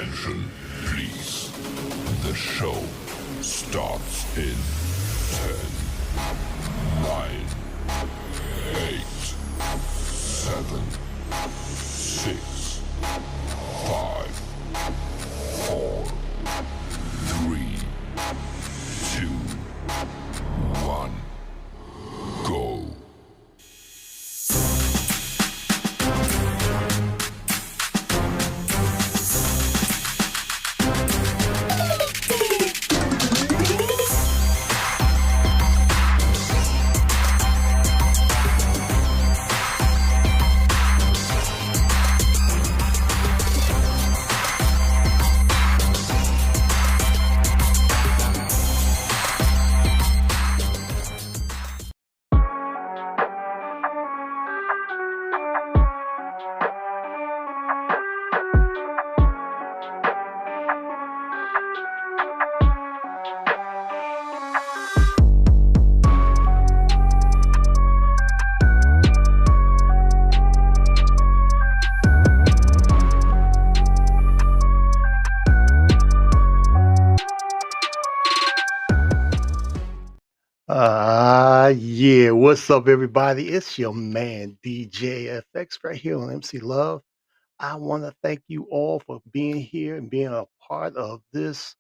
Attention, please. The show starts in 10, 9, 8, 7, 6, 5, 4, 3, 2, 1, go. Yeah, what's up, everybody? It's your man DJ FX right here on MC Love. I want to thank you all for being here and being a part of this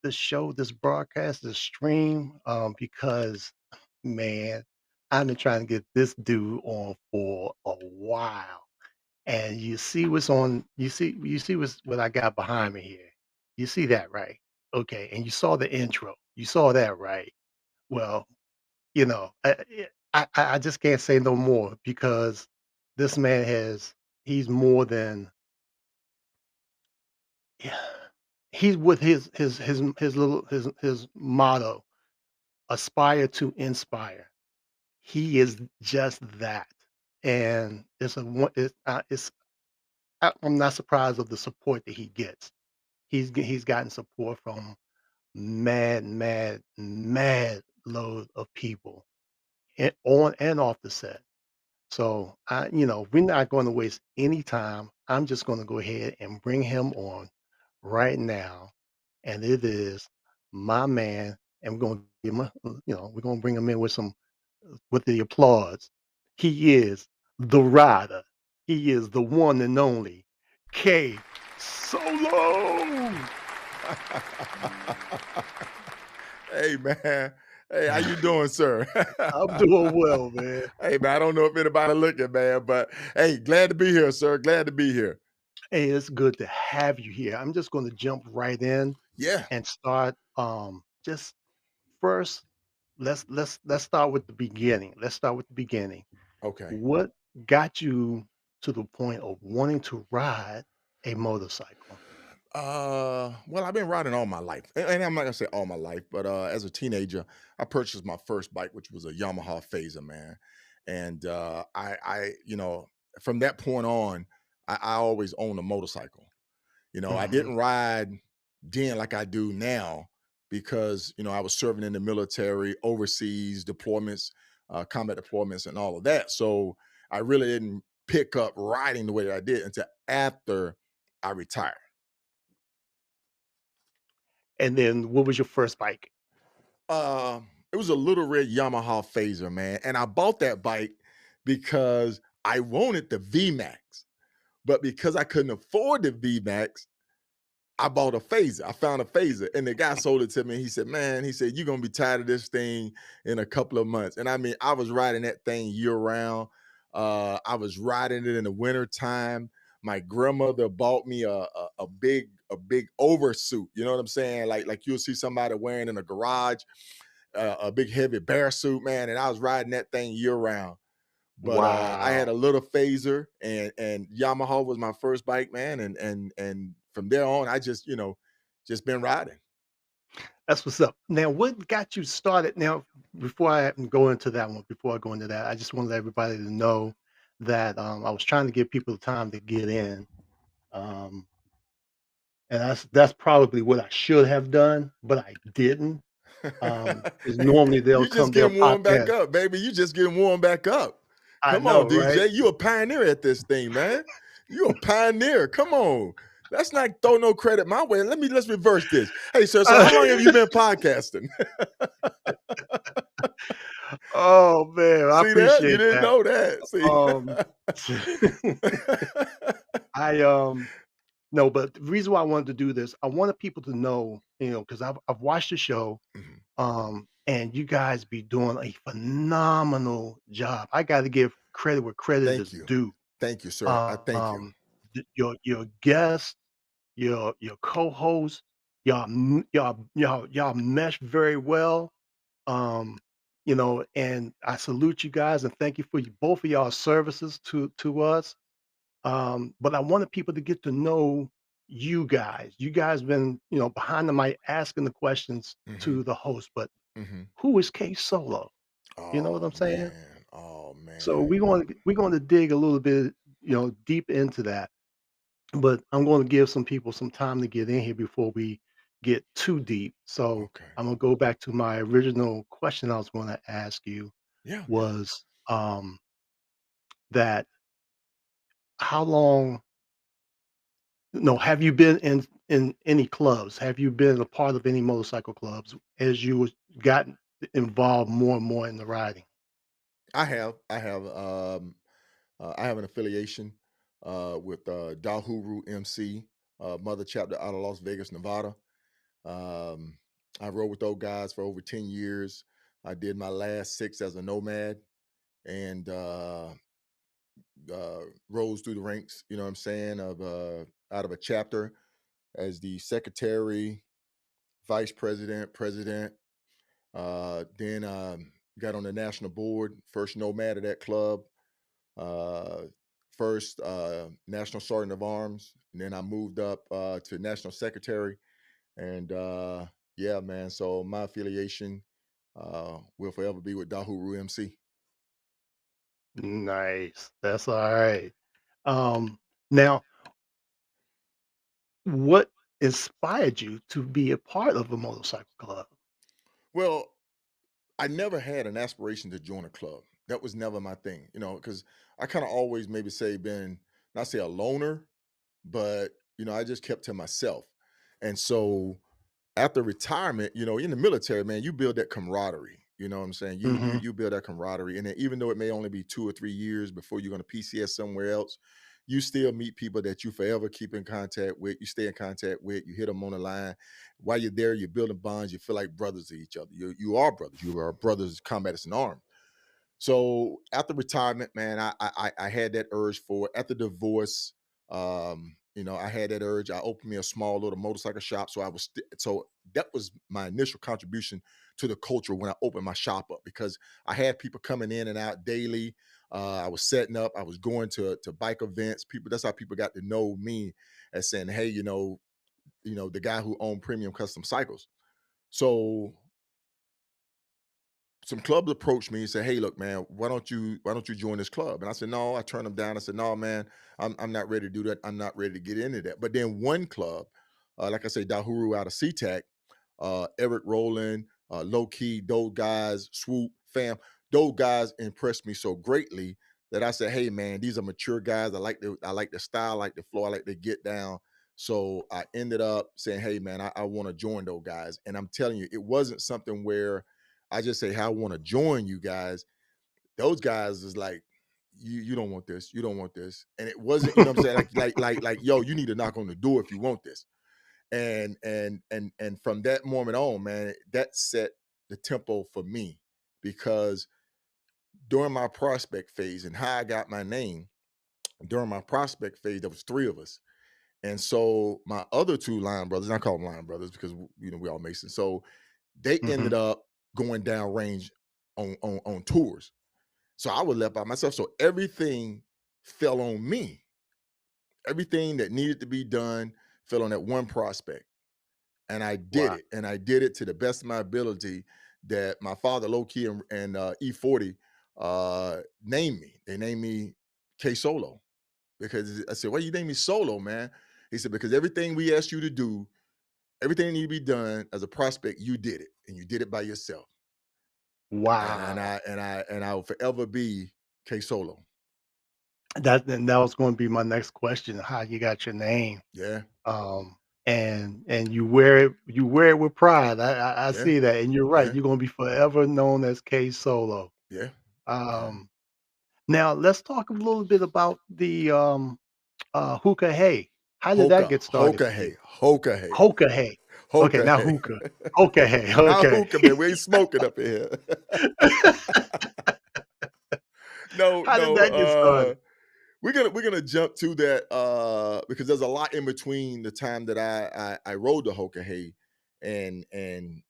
show, this broadcast, this stream. Because man, I've been trying to get this dude on for a while, and you see what's on. You see what I got behind me here. You see that, right? Okay, and you saw the intro. You saw that, right? Well, I just can't say no more because this man he's more than yeah, he's with his motto, aspire to inspire. He is just that. And I'm not surprised of the support that he gets. He's gotten support from mad load of people on and off the set. So we're not going to waste any time. I'm just going to go ahead and bring him on right now. And it is my man. And we're going to give him, we're going to bring him in with the applause. He is the rider. He is the one and only K Solo. Hey man, hey, how you doing, sir? I'm doing well, man. Hey man, I don't know if anybody looking, man, but hey, glad to be here, sir. Glad to be here. Hey, it's good to have you here. I'm just going to jump right in Yeah. and start just first let's start with the beginning. Let's start with the beginning. Okay. What got you to the point of wanting to ride a motorcycle? Well, I've been riding all my life, and I'm not gonna say all my life, but as a teenager, I purchased my first bike, which was a Yamaha Phaser, man. And from that point on, I always owned a motorcycle. I Mhm. didn't ride then like I do now because I was serving in the military, overseas deployments, combat deployments, and all of that. So I really didn't pick up riding the way that I did until after I retired. And then what was your first bike? It was a little red Yamaha Phaser, man, and I bought that bike because I wanted the VMAX, but because I couldn't afford the VMAX, I bought a Phaser. I found a Phaser, and the guy sold it to me. He said, "Man," he said, "you're gonna be tired of this thing in a couple of months." And I mean, I was riding that thing year round. I was riding it in the winter time. My grandmother bought me a big oversuit. You know what I'm saying? Like you'll see somebody wearing in a garage, a big heavy bear suit, man. And I was riding that thing year round. But I had Wow. a little Phaser, and Yamaha was my first bike, man. And from there on, I just been riding. That's what's up. Now, what got you started? Now, before I go into that one, before I go into that, I just wanted everybody to know that I was trying to give people the time to get in. Um, and that's probably what I should have done, but I didn't. Because normally You just they'll getting pop warm back in. up, baby. You just getting warm back up. I Come know, on, right? DJ. You a pioneer at this thing, man. You a pioneer. Come on. Let's not throw no credit my way. Let's reverse this. Hey, sir, so how long have you been podcasting? Oh man, I See that? You appreciate didn't that. know that. Um, See? I no, but the reason why I wanted to do this, I wanted people to know, because I've watched the show, Mhm. and you guys be doing a phenomenal job. I got to give credit where credit Thank is you. due. Thank you, sir. I thank you. Um, your guests, your co-hosts, y'all mesh very well. Um, and I salute you guys and thank you for both of y'all services to us. But I wanted people to get to know you guys. You guys been, behind the mic asking the questions Mhm. to the host, but Mhm. who is K Solo? You know what Oh I'm saying? man. Oh So man. we're going to dig a little bit, deep into that. But I'm going to give some people some time to get in here before we get too deep. So Okay. I'm gonna go back to my original question I was going to ask you Yeah, yeah. was that how long no, have you been in any clubs? Have you been a part of any motorcycle clubs as you gotten involved more and more in the riding? I have. I have an affiliation with Dahuru MC, mother chapter out of Las Vegas, Nevada. Um, I rode with those guys for over 10 years. I did my last 6 as a nomad and rose through the ranks, you know what I'm saying, of out of a chapter as the secretary, vice president, president. Then got on the national board, first nomad of that club, uh, first national sergeant of arms. And then I moved up to national secretary. And yeah, man. So my affiliation will forever be with Dahuru MC. Nice. That's all right. Now, what inspired you to be a part of a motorcycle club? Well, I never had an aspiration to join a club. That was never my thing, because I kind of always maybe say been not say a loner, but I just kept to myself. And so after retirement, in the military, man, you build that camaraderie. You know what I'm saying? Hmm. You build that camaraderie. And then even though it may only be 2 or 3 years before you're going to PCS somewhere else, you still meet people that you forever keep in contact with, you stay in contact with, you hit them on the line. While you're there, you're building bonds, you feel like brothers to each other. You are brothers. You are brothers combat in arms. So after retirement, man, I had that urge for after divorce. I had that urge. I opened me a small little motorcycle shop. So that was my initial contribution to the culture when I opened my shop up because I had people coming in and out daily. I was setting up. I was going to bike events. People. That's how people got to know me as saying, "Hey, the guy who owned Premium Custom Cycles." So some clubs approached me and said, "Hey, look, man, why don't you join this club?" And I said, "No." I turned them down. I said, "No, man, I'm not ready to do that. I'm not ready to get into that." But then one club, like I say, Dahuru out of SeaTac, Eric Rowland, Low Key, those guys, Swoop, Fam, those guys impressed me so greatly that I said, "Hey, man, these are mature guys. I like the style, I like the flow, I like to get down." So I ended up saying, "Hey, man, I want to join those guys." And I'm telling you, it wasn't something where I just say, "Hey, I want to join you guys." Those guys is like, you don't want this, you don't want this. And it wasn't, you know what I'm saying? Like, yo, you need to knock on the door if you want this. And from that moment on, man, that set the tempo for me because during my prospect phase and how I got my name, during my prospect phase, there was 3 of us. And so my other 2 line brothers, and I call them line brothers because we all Masons. So they Hmm. ended up going down range on tours. So I was left by myself. So everything fell on me. Everything that needed to be done fell on that one prospect. And I did Wow. it. And I did it to the best of my ability that my father, Low Key and E40 named me. They named me K Solo because I said, "Why you name me Solo, man?" He said, "Because everything we asked you to do, everything that need to be done as a prospect, you did it. And you did it by yourself." And Wow. I will forever be K Solo. that was going to be my next question, how you got your name. Yeah, And you wear it with pride. I yeah, see that, and you're right. yeah, You're gonna be forever known as K Solo. yeah, yeah. Um, Now let's talk a little bit about the hookah hay. How did that Hoka, get started Hoka for you? Hey, Hoka Hey, Hookah hay. Okay, Hoka now Hey. hookah. Hookah hay. Now Okay. hookah, man. We ain't smoking up in here. No, How did no. that get started? We're gonna jump to that because there's a lot in between the time that I rode the Hoka Hey and and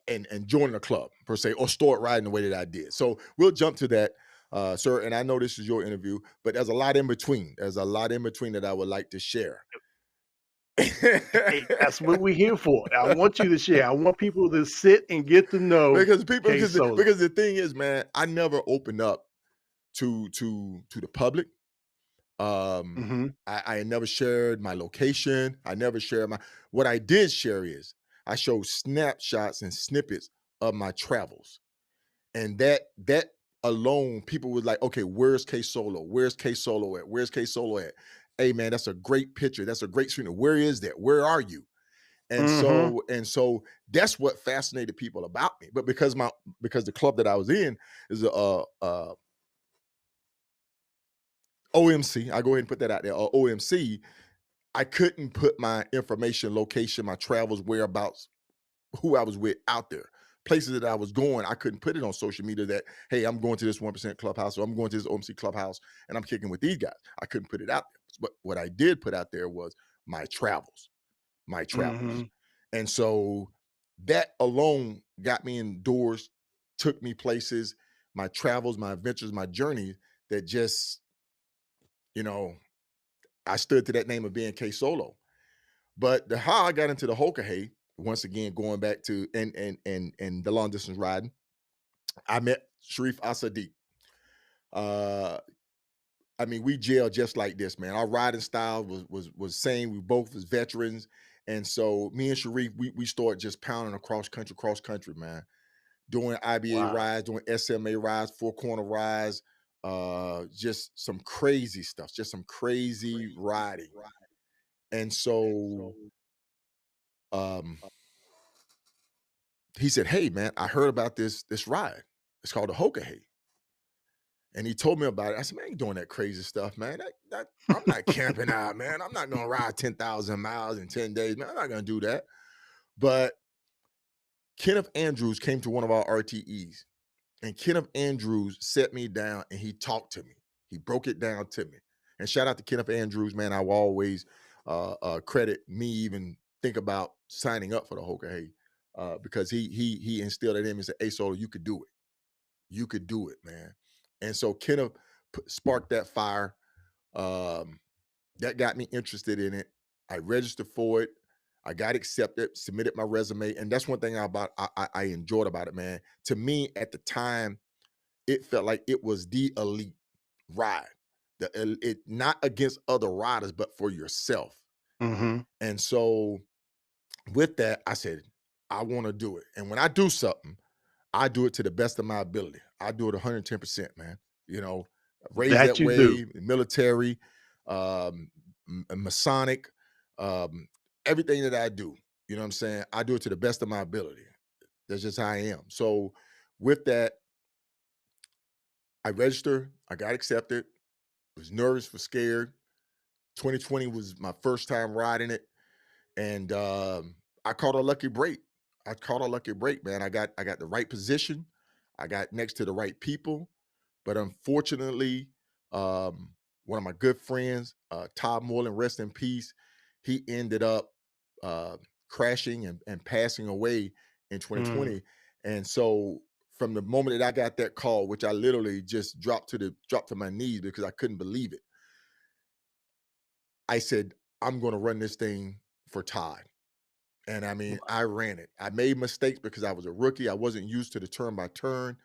and joining a club per se or start riding the way that I did. So we'll jump to that, sir. And I know this is your interview, but there's a lot in between. There's a lot in between that I would like to share. Hey, that's what we're here for. I want you to share. I want people to sit and get to know because people K Solo. because the thing is, man, I never opened up to the public. Mhm. I had never shared my location. I never shared my what I did share is I showed snapshots and snippets of my travels. And that alone, people was like, okay, where's K Solo? Where's K Solo at? Where's K Solo at? Hey man, that's a great picture. That's a great screen. Where is that? Where are you? Mhm. And so that's what fascinated people about me. But because the club that I was in is a OMC, I go ahead and put that out there. OMC, I couldn't put my information, location, my travels, whereabouts, who I was with out there. Places that I was going, I couldn't put it on social media that, hey, I'm going to this 1% clubhouse or I'm going to this OMC clubhouse and I'm kicking with these guys. I couldn't put it out there. But what I did put out there was my travels, my travels. Mhm. And so that alone got me indoors, took me places, my travels, my adventures, my journey that just, you know, I stood to that name of being K Solo. But the how I got into the Hoka Hey, once again going back to and the long distance riding, I met Sharif Asadi. Uh, I mean, we jailed just like this, man. Our riding style was same. We both was veterans, and so me and Sharif, we started just pounding cross country, man. Doing IBA Wow. rides, doing SMA rides, four corner rides, just some crazy stuff, just some crazy riding. And so um he said, "Hey man, I heard about this ride. It's called the Hoka Hey." And he told me about it. I said, "Man, I ain't doing that crazy stuff, man. That I'm not camping out, man. I'm not gonna ride 10,000 miles in 10 days, man. I'm not gonna do that." But Kenneth Andrews came to one of our RTEs, and Kenneth Andrews set me down and he talked to me. He broke it down to me. And shout out to Kenneth Andrews, man. I will always credit me even think about signing up for the Hoka Hey because he instilled it in me and said, "Hey, Solo, you could do it. You could do it, man." And so Kenneth sparked that fire. Um, that got me interested in it. I registered for it. I got accepted, submitted my resume, and that's one thing I enjoyed about it, man. To me, at the time, it felt like it was the elite ride. It not against other riders, but for yourself. Mhm. And so with that, I said, I want to do it. And when I do something, I do it to the best of my ability. I do it 110%, man. You know, raised That that you do. way, military, um, Masonic, um, everything that I do, you know what I'm saying? I do it to the best of my ability. That's just how I am. So with that, I registered, I got accepted, was nervous, was scared. 2020 was my first time riding it. And I caught a lucky break. I caught a lucky break, man. I got the right position. I got next to the right people. But unfortunately, one of my good friends, Todd Moreland, rest in peace, he ended up uh, crashing and passing away in Mm. 2020. And so from the moment that I got that call, which I literally just dropped to my knees because I couldn't believe it, I said, I'm going to run this thing for Todd. And I mean, I ran it. I made mistakes because I was a rookie. I wasn't used to the turn by turn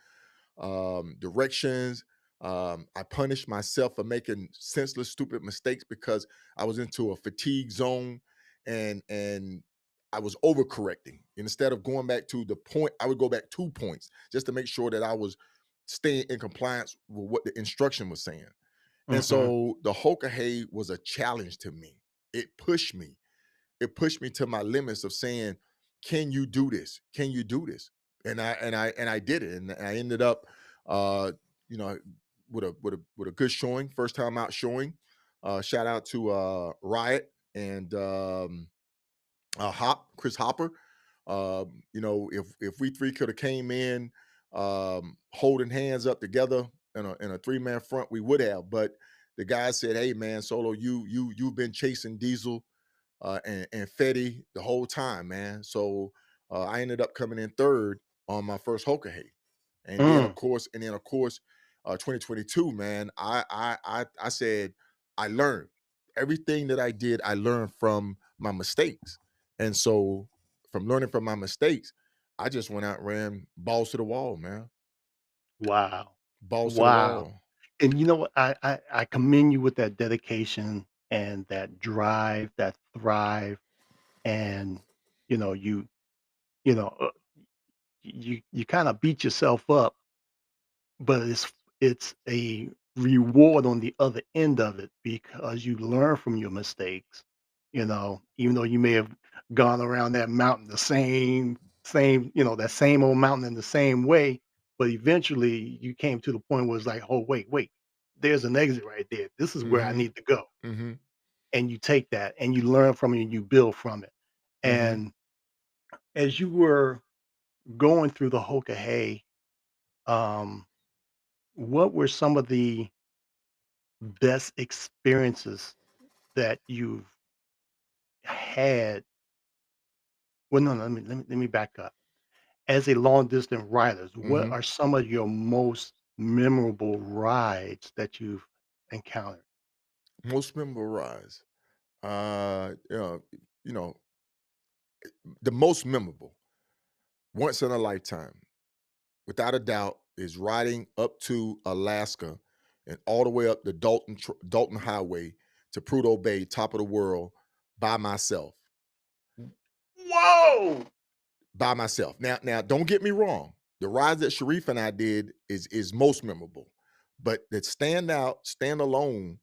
directions. I punished myself for making senseless, stupid mistakes because I was into a fatigue zone and I was overcorrecting. Instead of going back to the point, I would go back 2 points just to make sure that I was staying in compliance with what the instruction was saying. And Mhm. so the Hoka Hay was a challenge to me. It pushed me. It pushed me to my limits of saying, "Can you do this? Can you do this?" And I did it, and I ended up, uh, you know, with a good showing, first time out showing. Shout out to Riot and Chris Hopper. If we three could have came in holding hands up together in a 3-man front, we would have. But the guy said, "Hey man, Solo, you've been chasing Diesel and Fetty the whole time, man." So I ended up coming in third on my first Hoka Hay, Mm. and then of course, 2022, man. I said I learned everything that I did. I learned from my mistakes, and so from learning from my mistakes, I just went out and ran balls to the wall, man. Wow. Balls to the Wow. wall. And you know what? I commend you with that dedication and that drive, that thrive, and you know, you know, you kind of beat yourself up, but it's a reward on the other end of it because you learn from your mistakes. You know, even though you may have gone around that mountain the same, that same old mountain in the same way, but eventually you came to the point where it's like, oh wait, there's an exit right there. This is where I Mm-hmm. need to go. Mm-hmm. And you take that and you learn from it and you build from it. Mm-hmm. And as you were going through the Hoka Hay, um, what were some of the best experiences that you've had? Well, no, let me back up. As a long distance riders, what Mm-hmm. are some of your most memorable rides that you've encountered? Most memorized. Uh, you know, you know, the most memorable, once in a lifetime, without a doubt, is riding up to Alaska and all the way up the Dalton Highway to Prudhoe Bay, top of the world, by myself. Whoa! By myself. Now, don't get me wrong. The rides that Sharif and I did is most memorable, but that stand alone,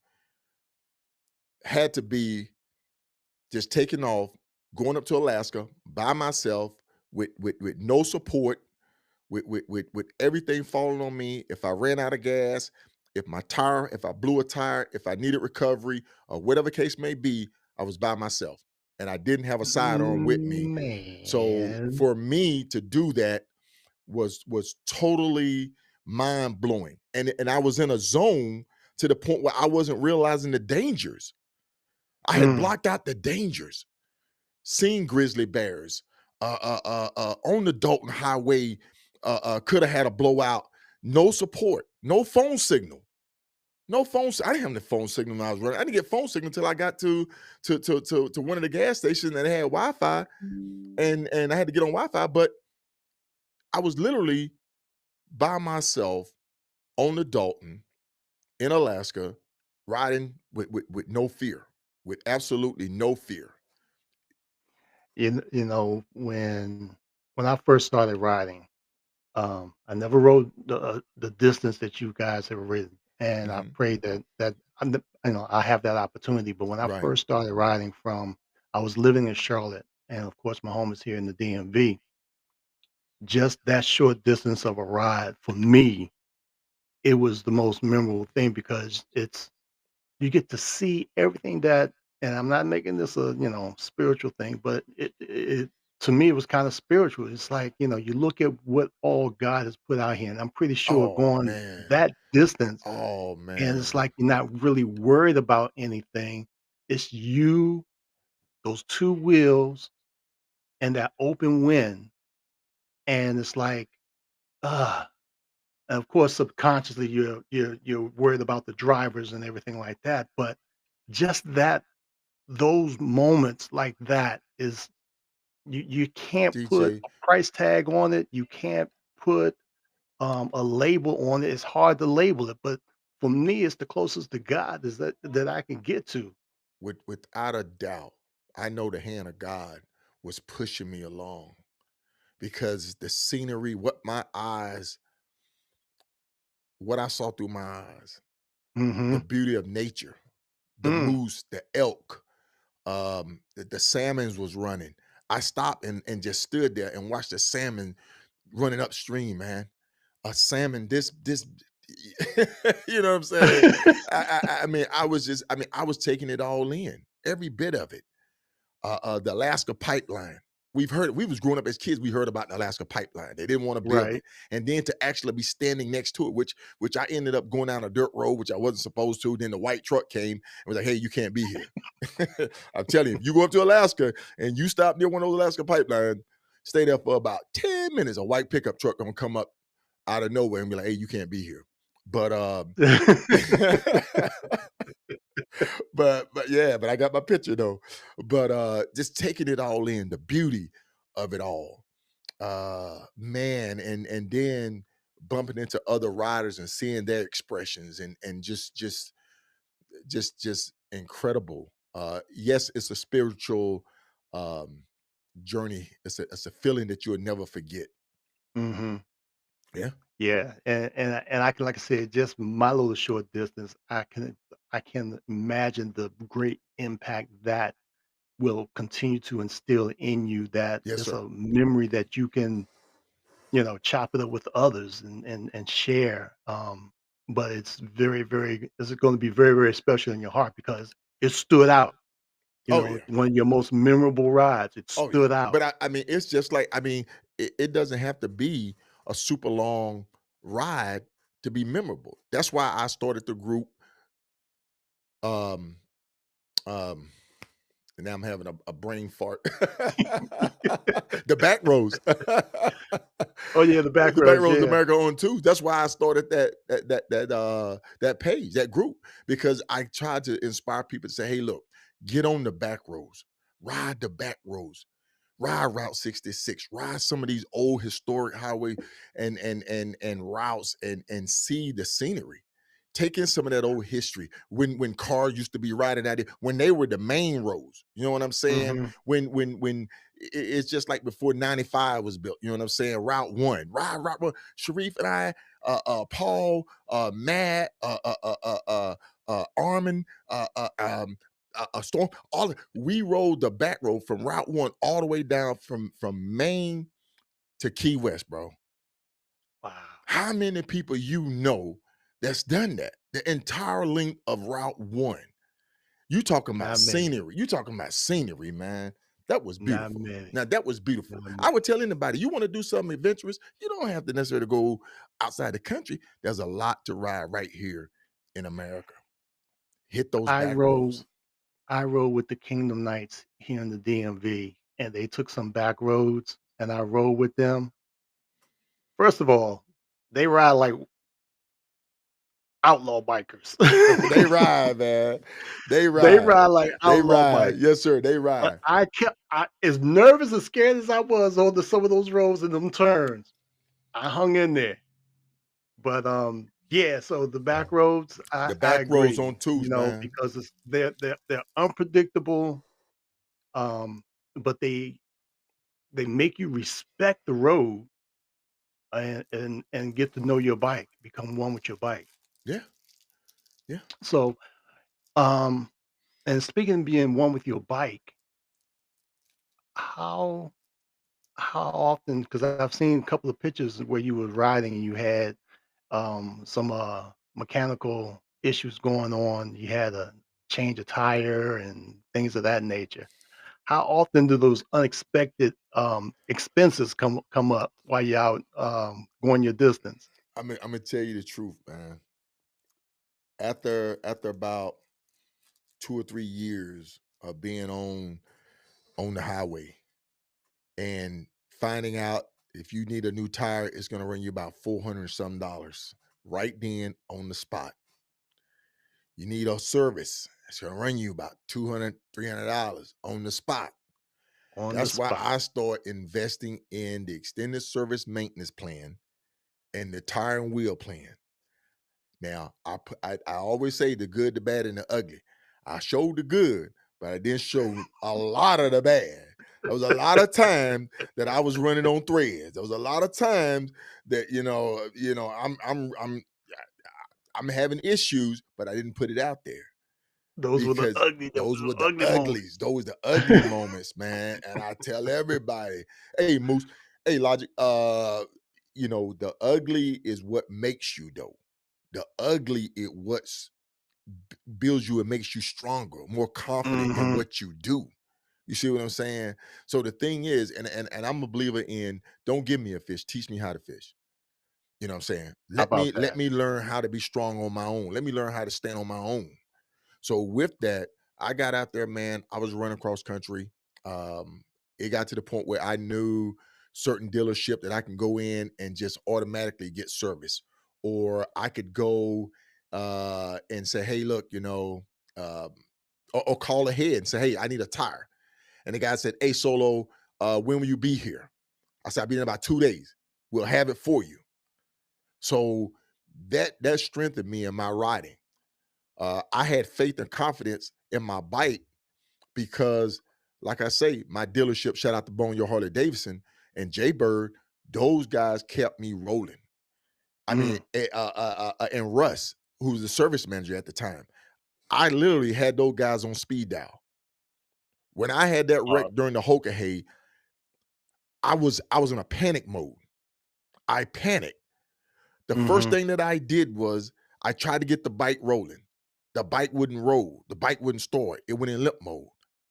had to be just taking off, going up to Alaska by myself with no support, with everything falling on me. If I ran out of gas, if I blew a tire, if I needed recovery, or whatever case may be, I was by myself. And I didn't have a sidearm with me. So Man. for me to do that was totally mind blowing. And I was in a zone to the point where I wasn't realizing the dangers. I had Mm. blocked out the dangers, seen grizzly bears on the Dalton Highway. Could have had a blowout. No support, no phone signal, no phone. I didn't have the phone signal when I was running. I didn't get phone signal until I got to one of the gas stations that had Wi-Fi, and I had to get on Wi-Fi. But I was literally by myself on the Dalton in Alaska, riding with no fear, with absolutely no fear. When I first started riding, I never rode the distance that you guys have ridden, and I Mhm. prayed that I have that opportunity. But when I Right. first started riding I was living in Charlotte, and of course my home is here in the DMV. Just that short distance of a ride for me, it was the most memorable thing because you get to see everything that, and I'm not making this a, spiritual thing, but it to me, it was kinda spiritual. It's like, you look at what all God has put out here, and I'm pretty sure Oh going man. that distance, Oh and it's man. like you're not really worried about anything. It's you, those 2 wheels, and that open wind, and it's like, ugh. And of course, subconsciously, you're worried about the drivers and everything like that, but just those moments like that is you can't put DJ, a price tag on it, you can't put, a label on it, it's hard to label it, but for me, it's the closest to God is that I can get to. without a doubt, I know the hand of God was pushing me along because the scenery, what my eyes what I saw through my eyes, the Mhm. beauty of nature, the Mm. moose, the elk, the salmons was running. I stopped and just stood there and watched the salmon running upstream, man. A salmon, this, you know what I'm saying? I mean, I was taking it all in, every bit of it. The Alaska pipeline. We've heard it. We was growing up as kids. We heard about the Alaska pipeline. They didn't want to build Right. it, and then to actually be standing next to it, which I ended up going down a dirt road, which I wasn't supposed to. Then the white truck came and was like, "Hey, you can't be here." I'm telling you, if you go up to Alaska and you stop near one of those Alaska pipelines, stay there for about 10 minutes. A white pickup truck gonna come up out of nowhere and be like, "Hey, you can't be here." But but yeah, but I got my picture though. But just taking it all in, the beauty of it all. Man, and then bumping into other riders and seeing their expressions and just incredible. Yes, it's a spiritual um journey. It's a feeling that you'll never forget. Mhm. Yeah. Yeah, and I can, like I said, just my little short distance, I can imagine the great impact that will continue to instill in you, that Yes, it's sir. a memory that you can, chop it up with others and share. But it's very, very it's gonna be very, very special in your heart because it stood out, Oh yeah. one of your most memorable rides. It Oh yeah. stood out. But I mean, it's just like, I mean, it doesn't have to be a super long ride to be memorable. That's why I started the group. Um, um, and now I'm having a brain fart. The back rows. Oh, yeah, the back The back roads, rows of yeah. America on too. That's why I started that page, that group, because I tried to inspire people to say, hey, look, get on the back rows, ride the back rows, ride Route 66, ride some of these old historic highway and routes and see the scenery. Take in some of that old history when cars used to be riding at it, when they were the main roads. You know what I'm saying? Mhm. When it's just like before 95 was built. You know what I'm saying? Route one, ride Route one. Sharif and I, Paul, Matt, Armin, Storm, we rode the back road from Route One all the way down from Maine to Key West, bro. Wow. How many people you know that's done that? The entire length of Route One. You talking about Not many, scenery. You talking about scenery, man. That was not beautiful. many, Now that was beautiful. not many. I would tell anybody, you want to do something adventurous, you don't have to necessarily go outside the country. There's a lot to ride right here in America. Hit those I back rode roads. I rode with the Kingdom Knights here in the DMV, and they took some back roads, and I rode with them. First of all, they ride like outlaw bikers. They ride, man. They They ride. ride like They outlaw ride. bikers. Yes, sir. They But ride. I as nervous and scared as I was on some of those roads and them turns, I hung in there. But, yeah, so the back roads, The I back roads agree, on Tooth, man. because they're unpredictable, um, but they make you respect the road and get to know your bike, become one with your bike. Yeah, yeah. So, um, and speaking of being one with your bike, how how often? Because I've seen a couple of pictures where you were riding and you had, some, mechanical issues going on. You had a change a tire and things of that nature. How often do those unexpected, expenses come up while you're out, going your distance? I'm gonna tell you the truth, man. After about 2 or 3 years of being on the highway and finding out if you need a new tire, it's gonna run you about 400 some dollars right then on the spot. You need a service, it's gonna run you about 200, $300 on the spot. On the That's why spot. I start investing in the extended service maintenance plan and the tire and wheel plan. Now, I always say the good, the bad, and the ugly. I showed the good, but I didn't show a lot of the bad. There was a lot of time that I was running on threads. There was a lot of times that I'm I'm having issues, but I didn't put it out there Those were the because ugly. Those those were were the the ugly moments. uglies. Those the ugly moments, man. And I tell everybody, hey, Moose, hey, Logic, the ugly is what makes you though. The ugly is what's builds you and makes you stronger, more confident in Hmm. what you do. You see what I'm saying? So the thing is, and I'm a believer in don't give me a fish, teach me how to fish. You know what I'm saying? How Let about me let that? me learn how to be strong on my own. Let me learn how to stand on my own. So with that, I got out there, man. I was running cross country. Um, it got to the point where I knew certain dealership that I can go in and just automatically get service, or I could go and say, "Hey, look, um, or call ahead and say, "Hey, I need a tire." And the guy said, "Hey, Solo, when will you be here?" I said, "I'll be in about 2 days. We'll have it for you." So that strengthened me in my riding. I had faith and confidence in my bike because, like I say, my dealership, shout out to Boneyard Harley Davidson and Jay Bird, those guys kept me rolling. I mean, Mm. and Russ, who was the service manager at the time, I literally had those guys on speed dial. When I had that wreck during the Hoka Hay, I was in a panic mode. I panicked. The first Hmm. thing that I did was I tried to get the bike rolling. The bike wouldn't roll. The bike wouldn't start. It went in limp mode.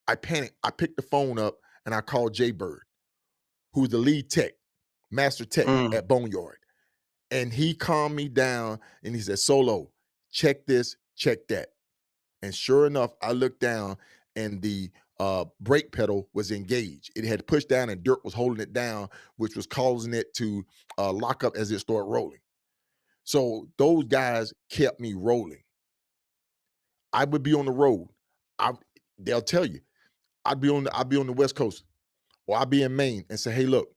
I panicked. I picked the phone up and I called Jay Bird, who's the lead tech, master tech Mm. at Boneyard. And he calmed me down and he said, Solo, check this, check that. And sure enough, I looked down and the brake pedal was engaged. It had pushed down and dirt was holding it down, which was causing it to lock up as it started rolling. So those guys kept me rolling. I would be on the road. I They'll tell you, I'd be on the West Coast or I'd be in Maine and say, hey, look,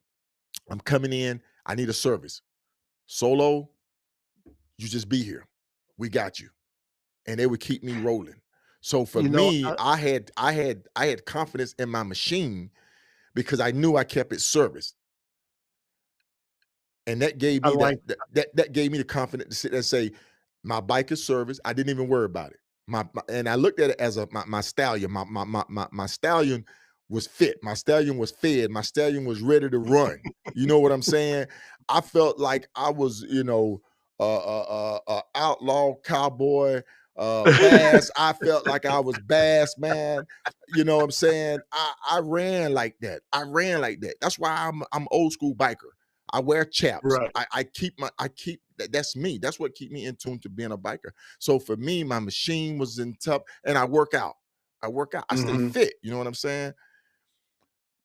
I'm coming in. I need a service. Solo, you just be here. We got you. And they would keep me rolling. So for You know, me, I had confidence in my machine because I knew I kept it serviced. And that gave I me that like. that gave me the confidence to sit there and say, my bike is serviced. I didn't even worry about it. And I looked at it as my stallion. My stallion was fit. My stallion was fed. My stallion was ready to run. You know what I'm saying? I felt like I was, outlaw cowboy, bass. I felt like I was bass man. You know what I'm saying? I ran like that. I ran like that. That's why I'm old school biker. I wear chaps. Right. That's me. That's what keep me in tune to being a biker. So for me, my machine was in top and I work out. I work out. I stay Hmm. fit. You know what I'm saying?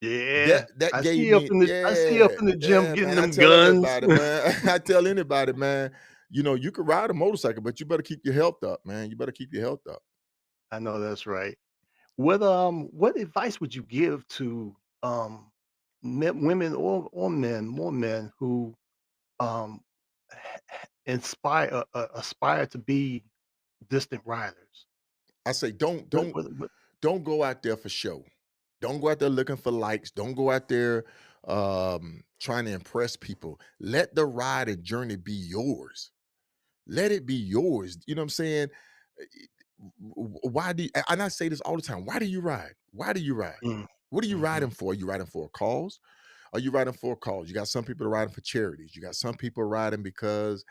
Yeah. That I see gave you up me, in the. I see you up yeah, in the gym yeah, getting man. I them tell guns. everybody, man. I tell anybody, man, you can ride a motorcycle, but you better keep your health up, man. You better keep your health up. I know that's right. What advice would you give to women or men, more men who um aspire to be distant riders? I say don't What, don't what, what, don't go out there for show. Don't go out there looking for likes. Don't go out there trying to impress people. Let the ride and journey be yours. Let it be yours. You know what I'm saying? Why do you, and I say this all the time? Why do you ride? Why do you ride? mm, What are you mhm, riding for? Are you riding for a cause? Are you riding for a cause? You got some people riding for charities. You got some people riding because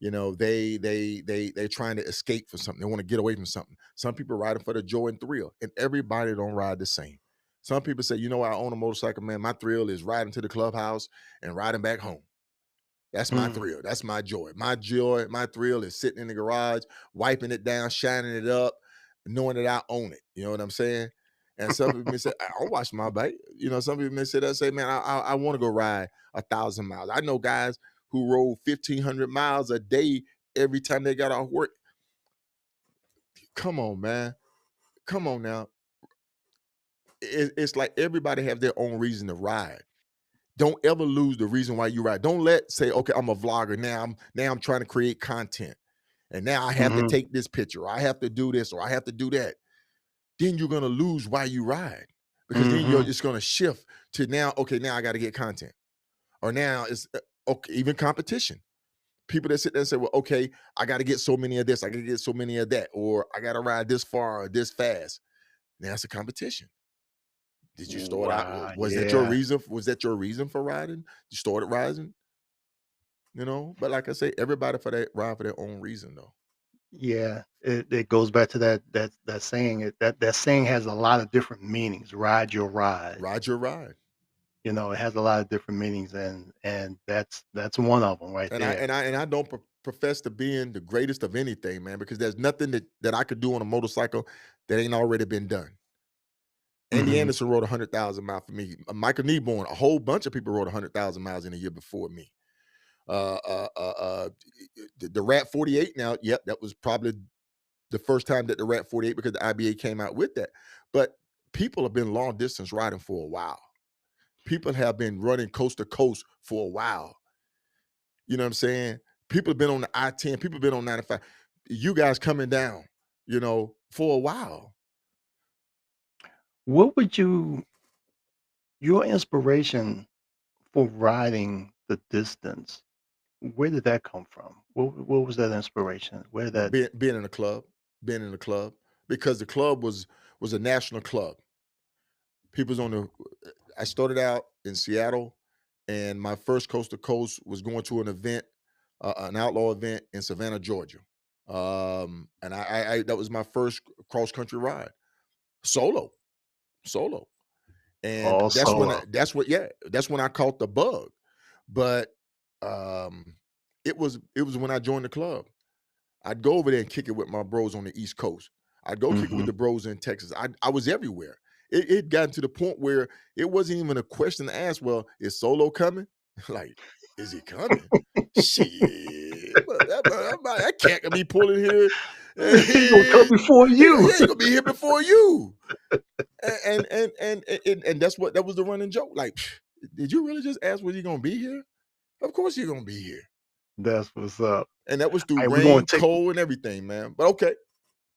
they're trying to escape from something. They want to get away from something. Some people riding for the joy and thrill, and everybody don't ride the same. Some people say, I own a motorcycle, man. My thrill is riding to the clubhouse and riding back home. That's my mm. thrill. That's my joy. My thrill is sitting in the garage, wiping it down, shining it up, knowing that I own it. You know what I'm saying? And some people may say, I don't wash my bike. Some people may say that, say, man, I want to go ride 1,000 miles. I know guys who rode 1,500 miles a day every time they got off work. Come on, man. Come on now. It's like everybody have their own reason to ride. Don't ever lose the reason why you ride. Don't say, okay, I'm a vlogger. Now I'm trying to create content. And now I have to Mhm, take this picture, or I have to do this, or I have to do that. Then you're gonna lose why you ride. Because then mhm, it's gonna shift to now, okay, now I got to get content. Or now it's okay, even competition. People that sit there and say, well, okay, I got to get so many of this, I got to get so many of that, or I got to ride this far or this fast. Now that's a competition. Did you start out? Wow, Was that your yeah. reason? Was that your reason for riding? You started rising, But like I say, everybody for that ride for their own reason, though. Yeah, it goes back to that saying. That saying has a lot of different meanings. Ride your ride. Ride your ride. It has a lot of different meanings, and that's one of them right And I there. and I and I don't profess to being the greatest of anything, man, because there's nothing that I could do on a motorcycle that ain't already been done. Andy Mhm. Anderson rode 100,000 miles for me. Michael Kneeborn, a whole bunch of people rode 100,000 miles in a year before me. Uh, uh, uh, uh, the Rat 48. Now, yep, that was probably the first time that the Rat 48 because the IBA came out with that. But people have been long distance riding for a while. People have been running coast to coast for a while. You know what I'm saying? People have been on the I-10. People have been on 95. You guys coming down, for a while. What would your inspiration for riding the distance, where did that come from? What was that inspiration? Where that Being in a club, being in a club, because the club was a national club. People's on the. I started out in Seattle, and my first coast to coast was going to an event, an outlaw event in Savannah, Georgia. And I that was my first cross country ride, solo, solo, and all solo? that's when I caught the bug. But um, it was when I joined the club. I'd go over there and kick it with my bros on the East Coast. I'd go kick it with Mhm. the bros in Texas. I was everywhere. It gotten to the point where it wasn't even a question to ask. Well, is Solo coming? Like, is he coming? Shit, that cat can be pulling here. He gonna come before you. Yeah, he gonna be here before you. And that was the running joke. Like, did you really just ask was he gonna be here? Of course he's gonna be here. That's what's up. And that was through Alright, we're gonna rain, take cold, and everything, man. But okay.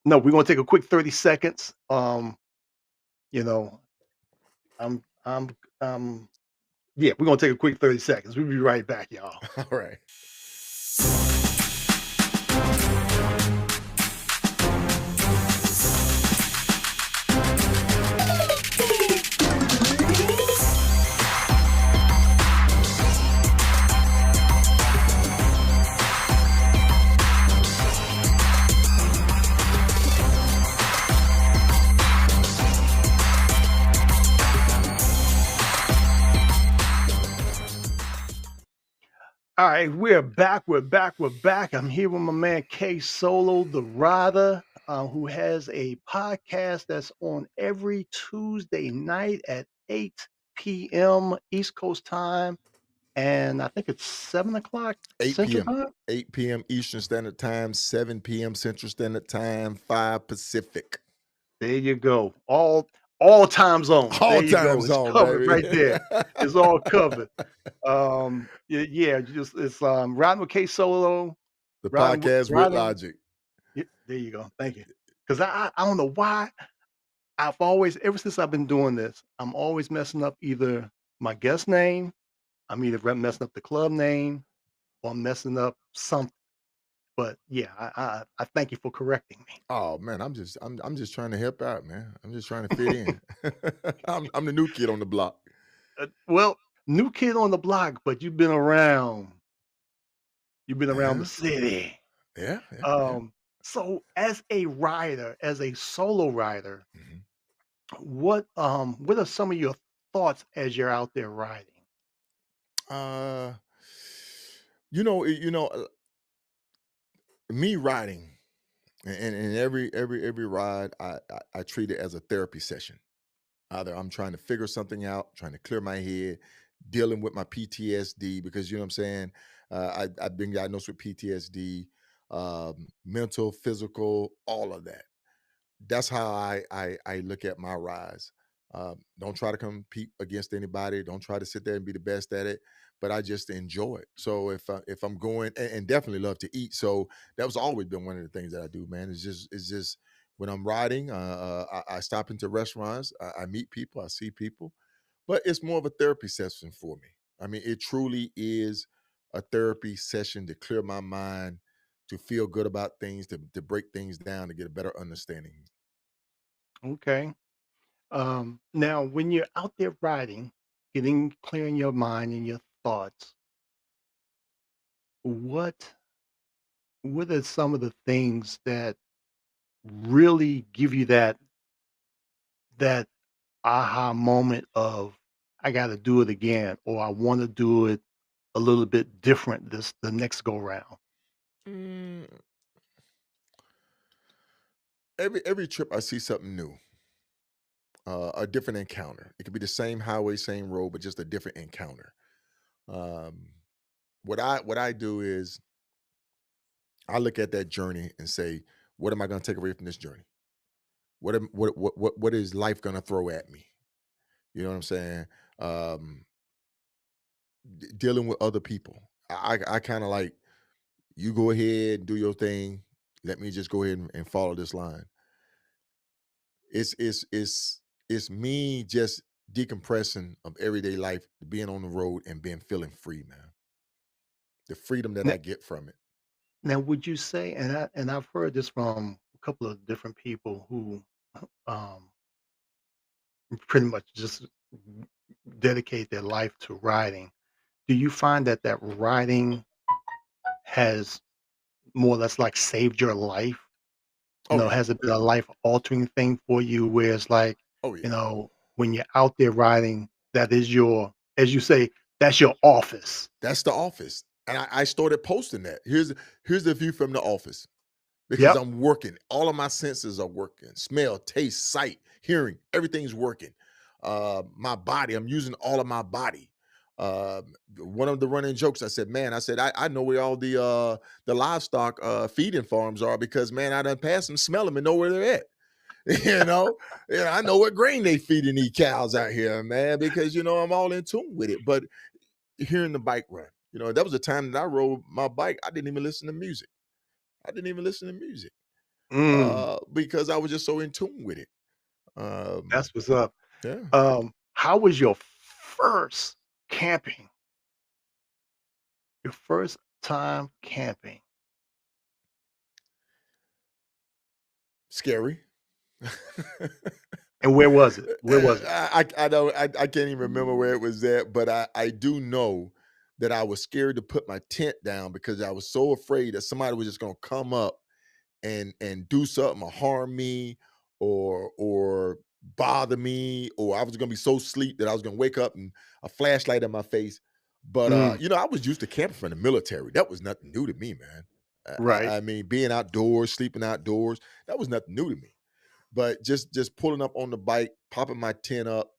no, we're gonna take a quick 30 seconds. You know, I'm yeah, we're gonna take a quick 30 seconds. We'll be right back, y'all. All right. All right, we're back. We're back. We're back. I'm here with my man K Solo, the Rider, who has a podcast that's on every Tuesday night at 8 p.m. East Coast time, and I think it's 7 o'clock 8 Central p.m. time. 8 p.m. Eastern Standard Time, 7 p.m. Central Standard Time, 5 Pacific. There you go. All time zones. There All you time go. It's zone, covered baby. right there. It's all covered. Yeah, just it's riding with K Solo, The podcast with riding. Logic. Yeah, there you go. Thank you. Because I don't know why I've always ever since I've been doing this, I'm always messing up either my guest name, I'm either messing up the club name, or I'm messing up something. But yeah, I thank you for correcting me. Oh man, I'm just trying to help out, man. I'm just trying to fit in. I'm the new kid on the block. Well, new kid on the block, but you've been around. You've been around Yeah, the city. yeah, yeah, yeah. So as a rider, as a solo rider, Mhm. what are some of your thoughts as you're out there riding? Uh, me riding and every ride, I treat it as a therapy session. Either I'm trying to figure something out, trying to clear my head, dealing with my PTSD because you know what I'm saying. I've been diagnosed with PTSD, mental, physical, all of that. That's how I look at my rise. Don't try to compete against anybody. Don't try to sit there and be the best at it. But I just enjoy it. So if I'm going and definitely love to eat, so that was always been one of the things that I do, man. It's just when I'm riding, I stop into restaurants, I meet people, I see people, but it's more of a therapy session for me. I mean, it truly is a therapy session to clear my mind, to feel good about things, to break things down, to get a better understanding. Okay. Now, when you're out there riding, getting clear in your mind and your thoughts, what what are some of the things that really give you that aha moment of I got to do it again, or I want to do it a little bit different this the next go round? Mm, every trip I see something new, a different encounter. It could be the same highway, same road, but just a different encounter. Um, what I do is I look at that journey and say, what am I going to take away from this journey? What is life going to throw at me? You know what I'm saying? Um, Dealing with other people. I kind of like, you go ahead and do your thing. Let me just go ahead and follow this line. It's it's it's it's me just decompressing of everyday life, being on the road and being feeling free, man. The freedom that Now, I get from it. now would you say, and I've heard this from a couple of different people who um, pretty much just dedicate their life to riding. Do you find that riding has more or less like saved your life? Oh yeah. Has it been a life altering thing for you where it's like, Oh yeah. when you're out there riding, that is your, as you say, that's your office. That's the office. And I started posting that. Here's the view from the office. Because Yep. I'm working. All of my senses are working. Smell, taste, sight, hearing, everything's working. My body, I'm using all of my body. One of the running jokes, I said, man, I know where all the livestock feeding farms are because man, I done passed them, smell them, and know where they're at. you know, I know what grain they feeding these cows out here, man, because I'm all in tune with it. But hearing the bike run, that was the time that I rode my bike. I didn't even listen to music. I didn't even listen to music Mm, because I was just so in tune with it. Um, that's what's up. yeah, How was your first camping? Your first time camping? scary. And where was it? Where was it? I don't I can't even remember where it was at, but I do know that I was scared to put my tent down because I was so afraid that somebody was just gonna come up and do something or harm me or bother me, or I was gonna be so sleep that I was gonna wake up and a flashlight in my face. But Mm, I was used to camping from the military. That was nothing new to me, man. right. I mean, being outdoors, sleeping outdoors, that was nothing new to me. But just pulling up on the bike, popping my tent up,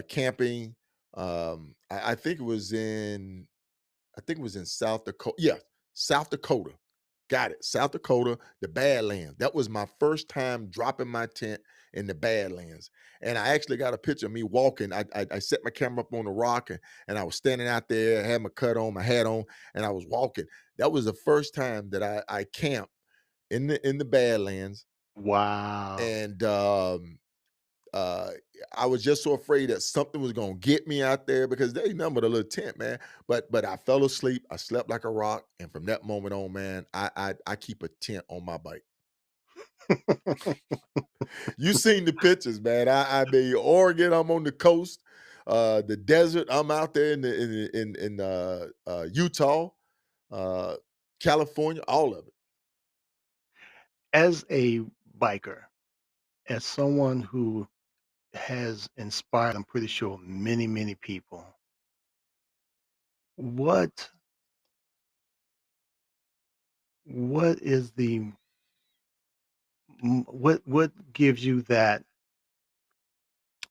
camping. I think it was in South Dakota. Yeah, South Dakota. Got it. South Dakota, the Badlands. That was my first time dropping my tent in the Badlands. And I actually got a picture of me walking. I set my camera up on the rock and I was standing out there, had my cut on, my hat on, and I was walking. That was the first time that I camped in the Badlands. Wow. And uh, I was just so afraid that something was gonna get me out there because they numbered a little tent, man. But I fell asleep. I slept like a rock, and from that moment on, man, I keep a tent on my bike. You seen the pictures, man. I mean, Oregon, I'm on the coast. The desert, I'm out there in Utah, uh, California, all of it. As a biker, as someone who has inspired, I'm pretty sure, many, many people, what what is the what gives you that,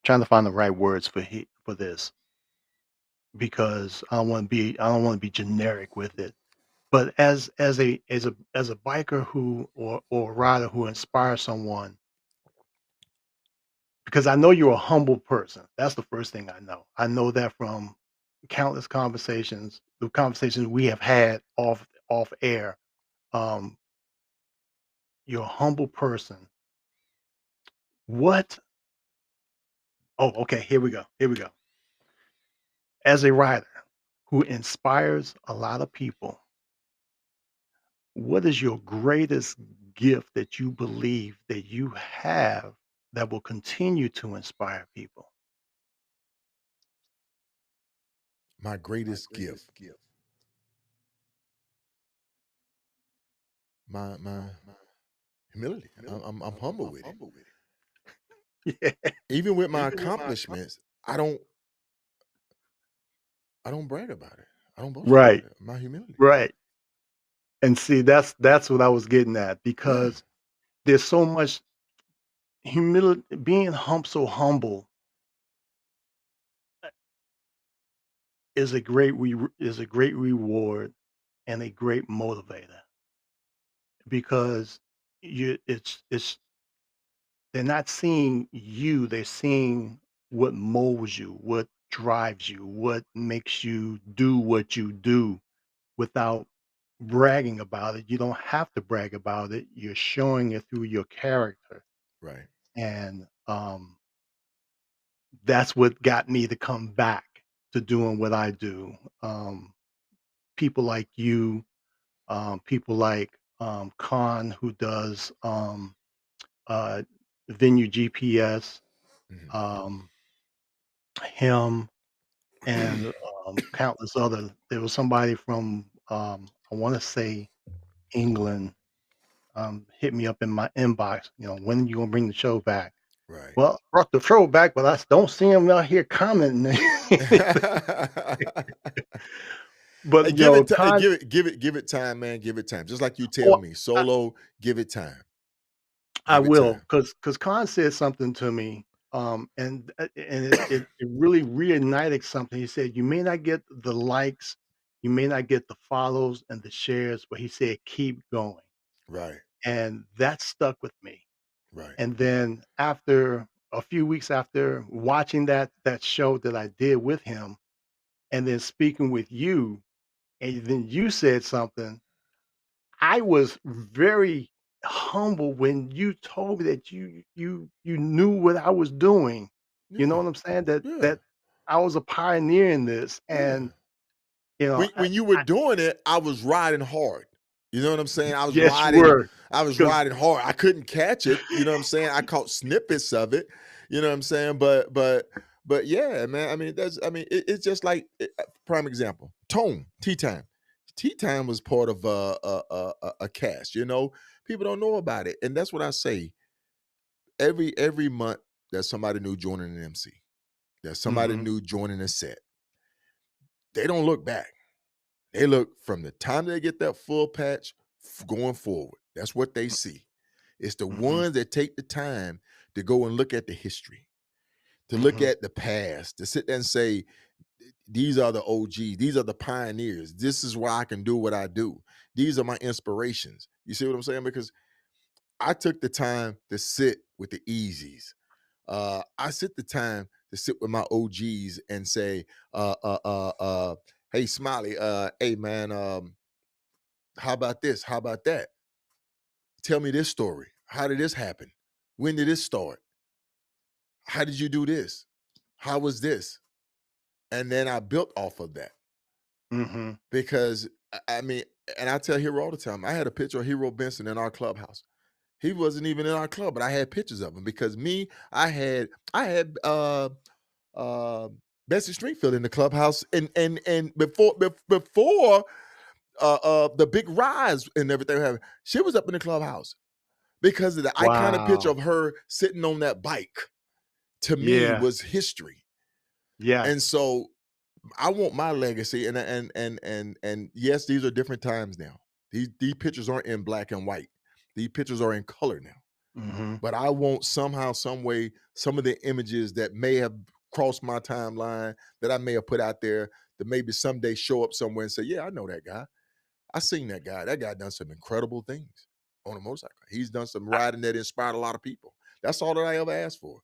trying to find the right words for this, because I don't want to be generic with it. But as a biker who, or a rider who inspires someone, because I know you're a humble person. That's the first thing I know. I know that from countless conversations, the conversations we have had off air. Um, you're a humble person. What? Oh, okay. Here we go. Here we go. As a rider who inspires a lot of people, what is your greatest gift that you believe that you have that will continue to inspire people? My greatest gift, my humility. I'm humble with it. Yeah. Even with my accomplishments, I don't brag about it. I don't boast about Right, it. My humility. right. And see, that's what I was getting at Yeah. because there's so much humility, being so humble is a great reward and a great motivator because it's they're not seeing you, they're seeing what molds you, what drives you, what makes you do what you do without bragging about it. You don't have to brag about it. You're showing it through your character. Right. And that's what got me to come back to doing what I do. People like you, people like Khan, who does uh, Venue GPS, Mhm. um, him, and countless other. There was somebody from I want to say England hit me up in my inbox. When you gonna bring the show back? Right. Well, I brought the show back, but I don't see him out here commenting. But Hey, give it ti Con, give it time, man. Give it time. Just like you tell oh, me, I, solo, give it time. I Give it will, time. because Con said something to me, and it really reignited something. He said, "You may not get the likes, you may not get the follows and the shares, but he said keep going." Right. And that stuck with me. Right. And then after a few weeks after watching that show that I did with him, and then speaking with you, and then you said something, I was very humble when you told me that you knew what I was doing. You know Yeah. what I'm saying? That Yeah. that I was a pioneer in this, Yeah. and you know, When you were doing it, I was riding hard. You know what I'm saying? yes, you were, I was because riding hard. I couldn't catch it. You know what I'm saying? I caught snippets of it. You know what I'm saying? But yeah, man. I mean, it's just like prime example. Tone Tea Time. Tea Time was part of a cast. You know, people don't know about it, and that's what I say. Every month, there's somebody new joining an MC. There's somebody mhm, new joining a set. They don't look back. They look from the time they get that full patch going forward. That's what they see. It's the mhm, ones that take the time to go and look at the history, to look mhm, at the past, to sit there and say, these are the OGs, these are the pioneers. This is why I can do what I do. These are my inspirations. You see what I'm saying? Because I took the time to sit with the easies. I sit the time to sit with my OGs and say, hey, Smiley, hey man, how about this? How about that? Tell me this story. How did this happen? When did this start? How did you do this? How was this? And then I built off of that mhm. because I mean, and I tell Hero all the time, I had a picture of Hero Benson in our clubhouse. He wasn't even in our club, but I had pictures of him because me, I had uh Bessie Stringfield in the clubhouse and before the big rise and everything happened, she was up in the clubhouse because of the iconic picture Wow. of her sitting on that bike to me Yeah. was history. And Yes. so I want my legacy and yes, these are different times now. These pictures aren't in black and white. These pictures are in color now. Mhm. But I want somehow, some way, some of the images that may have crossed my timeline that I may have put out there to maybe someday show up somewhere and say, yeah, I know that guy. I seen that guy. That guy done some incredible things on a motorcycle. He's done some I, riding that inspired a lot of people. That's all that I ever asked for.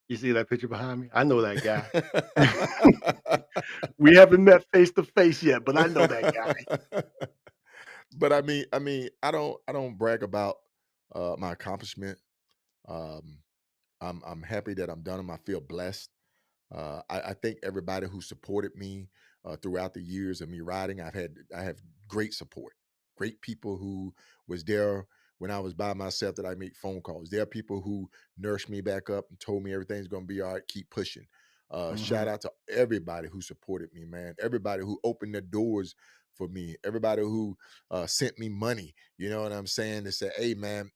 you see that picture behind me? I know that guy. We haven't met face to face yet, but I know that guy. But I don't brag about my accomplishment. Um, I'm happy that I'm done them. I feel blessed. I think everybody who supported me, throughout the years of me riding. I have great support, great people who was there when I was by myself that I make phone calls. There are people who nursed me back up and told me everything's gonna be all right, keep pushing. Shout Mhm. out to everybody who supported me, man. Everybody who opened their doors for me. Everybody who sent me money. You know what I'm saying? They said, "Hey, man,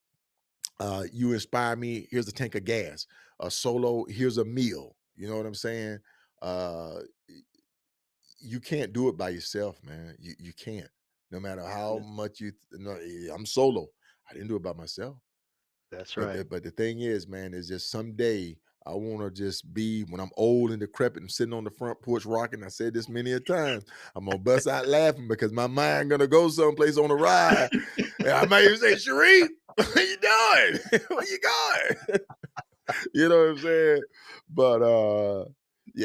you inspire me. Here's a tank of gas. A solo. Here's a meal." You know what I'm saying? Uh, you can't do it by yourself, man. You can't. No matter how Yeah, much no, I'm solo. I didn't do it by myself. that's But right. the thing is, man, is just someday I want to just be when I'm old and decrepit and sitting on the front porch rocking. I said this many a times. I'm gonna bust out laughing because my mind gonna go someplace on a ride. And I might even say, Sharif, what you doing? Where you going? You know what I'm saying? But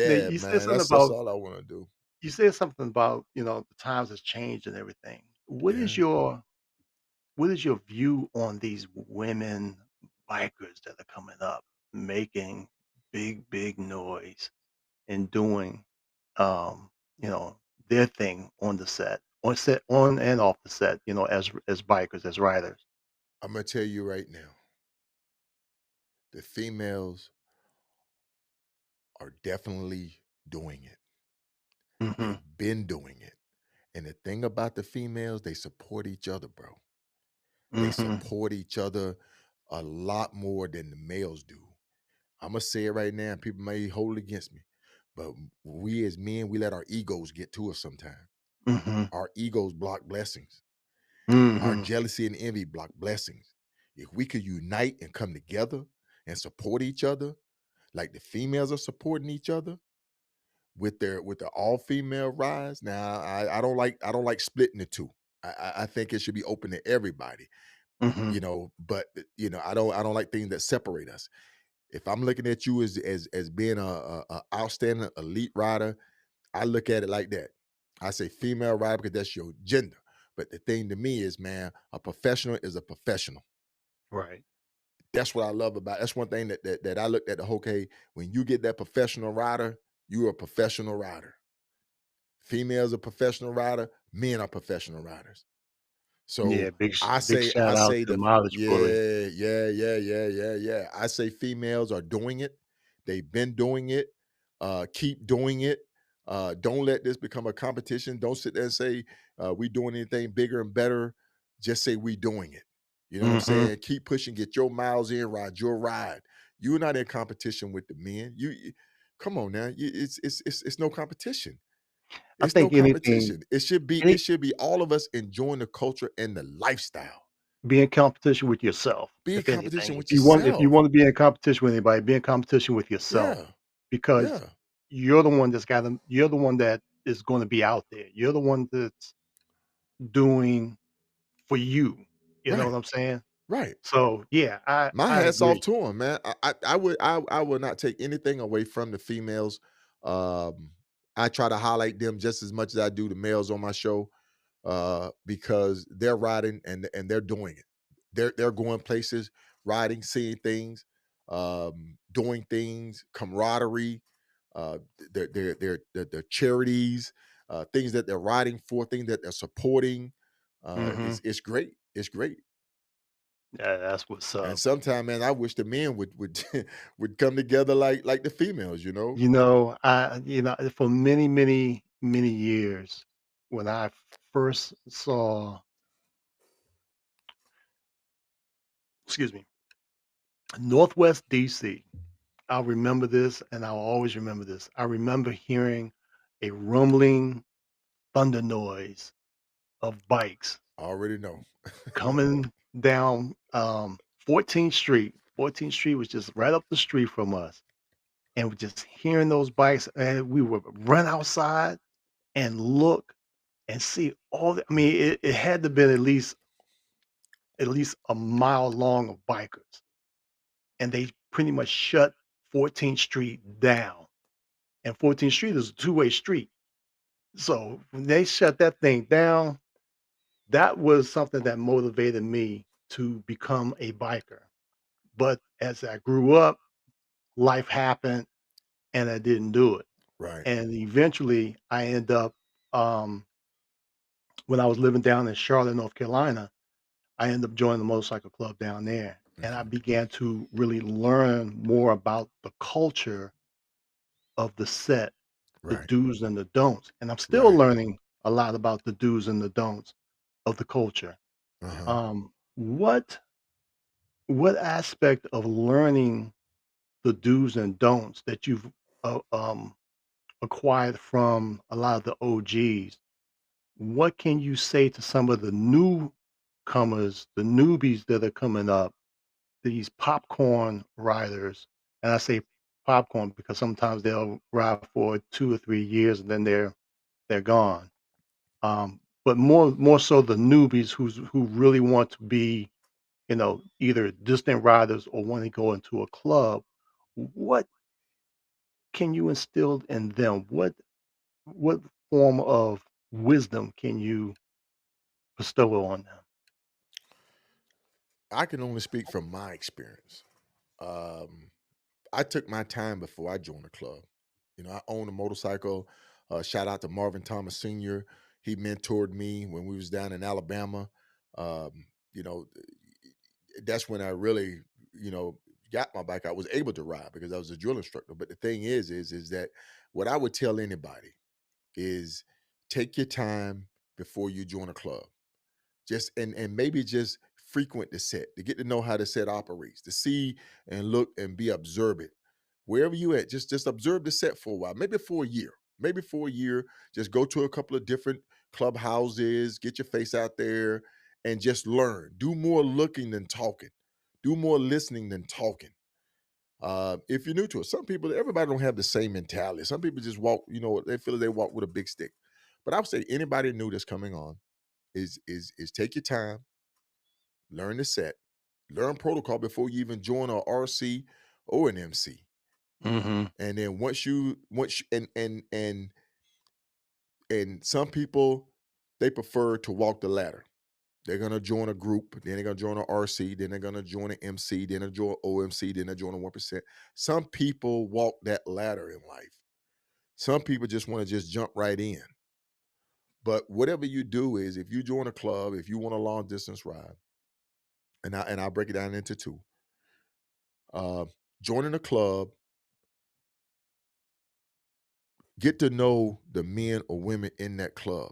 Now, yeah, you said man, something that's about all I want to do. the times has changed and everything. Yeah. What is your view on these women bikers that are coming up, making big noise and doing, um, you know, their thing on and off the set, as bikers, as riders? I'm gonna tell you right now, the females are definitely doing it. Mhm, They've been doing it. And the thing about the females, they support each other, bro. They mhm, support each other a lot more than the males do. I'm gonna say it right now, and people may hold it against me, but we as men, we let our egos get to us sometimes. mhm, Our egos block blessings. Our mhm, jealousy and envy block blessings. If we could unite and come together and support each other, like the females are supporting each other with the all female rise. Now, I don't like splitting the two. I think it should be open to everybody, mhm. but I don't like things that separate us. If I'm looking at you as being a outstanding elite rider, I look at it like that. I say female rider because that's your gender. But the thing to me is, man, a professional is a professional. Right. That's what I love about. That's one thing that I looked at the whole. Okay, when you get that professional rider, you're a professional rider. Females are professional rider, men are professional riders. Yeah, So big I shout out say to the the Mileage Bully. yeah. I say females are doing it. They've been doing it. Keep doing it. Don't let this become a competition. Don't sit there and say we doing anything bigger and better. Just say we doing it. You know what I'm Mhm. saying? Keep pushing, get your miles in, ride your ride. You're not in competition with the men. Come on now. It's no competition. I It's no think anything competition. any It should be all of us enjoying the culture and the lifestyle. be in competition with yourself, Be in if competition anything. with If you yourself. wanna be in competition with anybody, be in competition with yourself Yeah. because Yeah. you're the one that is gonna be out there. You're the one that's doing for you. You know Right. what I'm saying? Right. So, yeah, My I hat's off agree. to him, man. I would not take anything away from the females. Um, I try to highlight them just as much as I do the males on my show, because they're riding and they're doing it. They're going places, riding, seeing things, doing things, camaraderie, uh, their charities, things that they're riding for, things that they're supporting. Mhm. It's great. It's great. Yeah, that's what's And up. sometimes, man, I wish the men would would come together like the females, you know? For many years, when I first saw excuse me, Northwest DC. I'll remember this, and I'll always remember this. I remember hearing a rumbling thunder noise of bikes I already know. coming down 14th Street. 14th Street was just right up the street from us. And we're just hearing those bikes, and we would run outside and look and see it had to been at least a mile long of bikers. And they pretty much shut 14th Street down. And 14th Street is a two-way street. So when they shut that thing down, that was something that motivated me to become a biker. But as I grew up, life happened and I didn't do it. Right. And eventually I end up, um, when I was living down in Charlotte, North Carolina, I ended up joining the motorcycle club down there. And I Mhm. began to really learn more about the culture of the set, the Right. do's and the don'ts. And I'm still Right. learning a lot about the do's and the don'ts of the culture. Uh-huh. What aspect of learning the do's and don'ts that you've uh, um, acquired from a lot of the OGs, what can you say to some of the newcomers, the newbies that are coming up, these popcorn riders? And I say popcorn because sometimes they'll ride for 2 or 3 years and then they're gone. But more so the newbies who really want to be, either distant riders or want to go into a club. What can you instill in them? What form of wisdom can you bestow on them? I can only speak from my experience. Um, I took my time before I joined the club. I own a motorcycle. Shout out to Marvin Thomas Sr. He mentored me when we was down in Alabama. You know, that's when I really, you know, got my bike. I was able to ride because I was a drill instructor. But the thing is that what I would tell anybody is take your time before you join a club. Just and maybe just frequent the set to get to know how the set operates, to see and look and be observant. Wherever you at, just observe the set for a while, maybe for a year. Maybe for a year, just go to a couple of different clubhouses, get your face out there and just learn. Do more looking than talking. Do more listening than talking. If you're new to it, some people, everybody don't have the same mentality. Some people just walk, they feel they walk with a big stick. But I would say anybody new that's coming on is take your time, learn the set, learn protocol before you even join a RC or an MC. Mhm. And then once you, and some people they prefer to walk the ladder. They're gonna join a group, then they're gonna join an RC, then they're gonna join an MC, then they join OMC, then they join a 1%. Some people walk that ladder in life. Some people just want to just jump right in. But whatever you do is if you join a club, if you want a long distance ride, and I'll break it down into two. Uh, Joining a club, get to know the men or women in that club.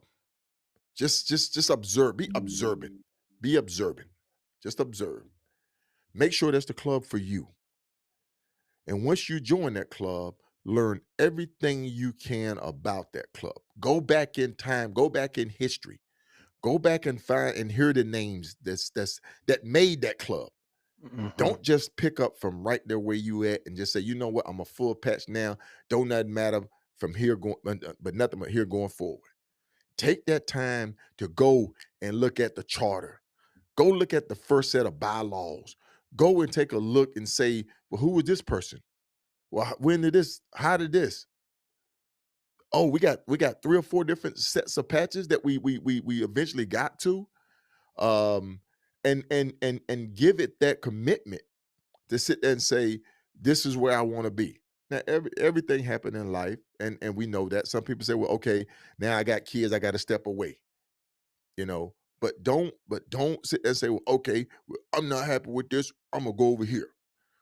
Just observe. Be observant. Be observant. Just observe. Make sure that's the club for you. And once you join that club, learn everything you can about that club. Go back in time. Go back in history. Go back and find and hear the names that made that club. Mhm. Don't just pick up from right there where you at and just say, you know what, I'm a full patch now. Don't nothing matter from here going, but nothing but here going forward. Take that time to go and look at the charter. Go look at the first set of bylaws. Go and take a look and say, well, who was this person? Well, when did this? How did this? Oh, we got 3 or 4 different sets of patches that we eventually got to. Um, and give it that commitment to sit there and say, this is where I want to be. Now, everything happened in life, and we know that. Some people say, well, okay, now I got kids, I got to step away, you know. But don't sit there and say, well, okay, well, I'm not happy with this. I'm gonna go over here,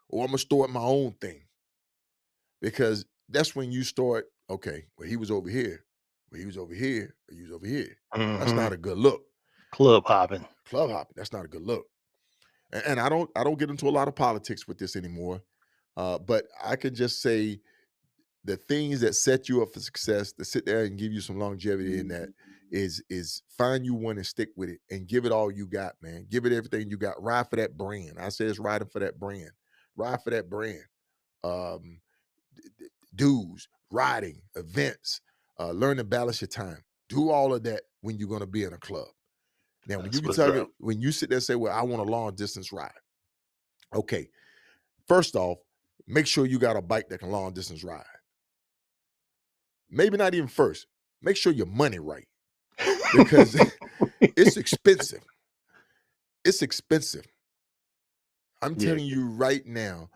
or I'm gonna start my own thing. Because that's when you start, okay, well, he was over here, well, he was over here, or he was over here. That's Mhm. not a good look. Club hopping. Club hopping, that's not a good look. And I don't get into a lot of politics with this anymore. But I can just say the things that set you up for success, to sit there and give you some longevity in that is find you one and stick with it and give it all you got, man. Give it everything you got. Ride for that brand. I say it's riding for that brand. Ride for that brand. Um, Dues, riding, events, learn to balance your time. Do all of that when you're going to be in a club. Now, when you That's can what's tell me, up. when you sit there and say, well, I want a long distance ride. Okay, first off, make sure you got a bike that can long distance ride. Maybe not even first. Make sure your money right because it's expensive. It's expensive. I'm Yeah. telling you right now,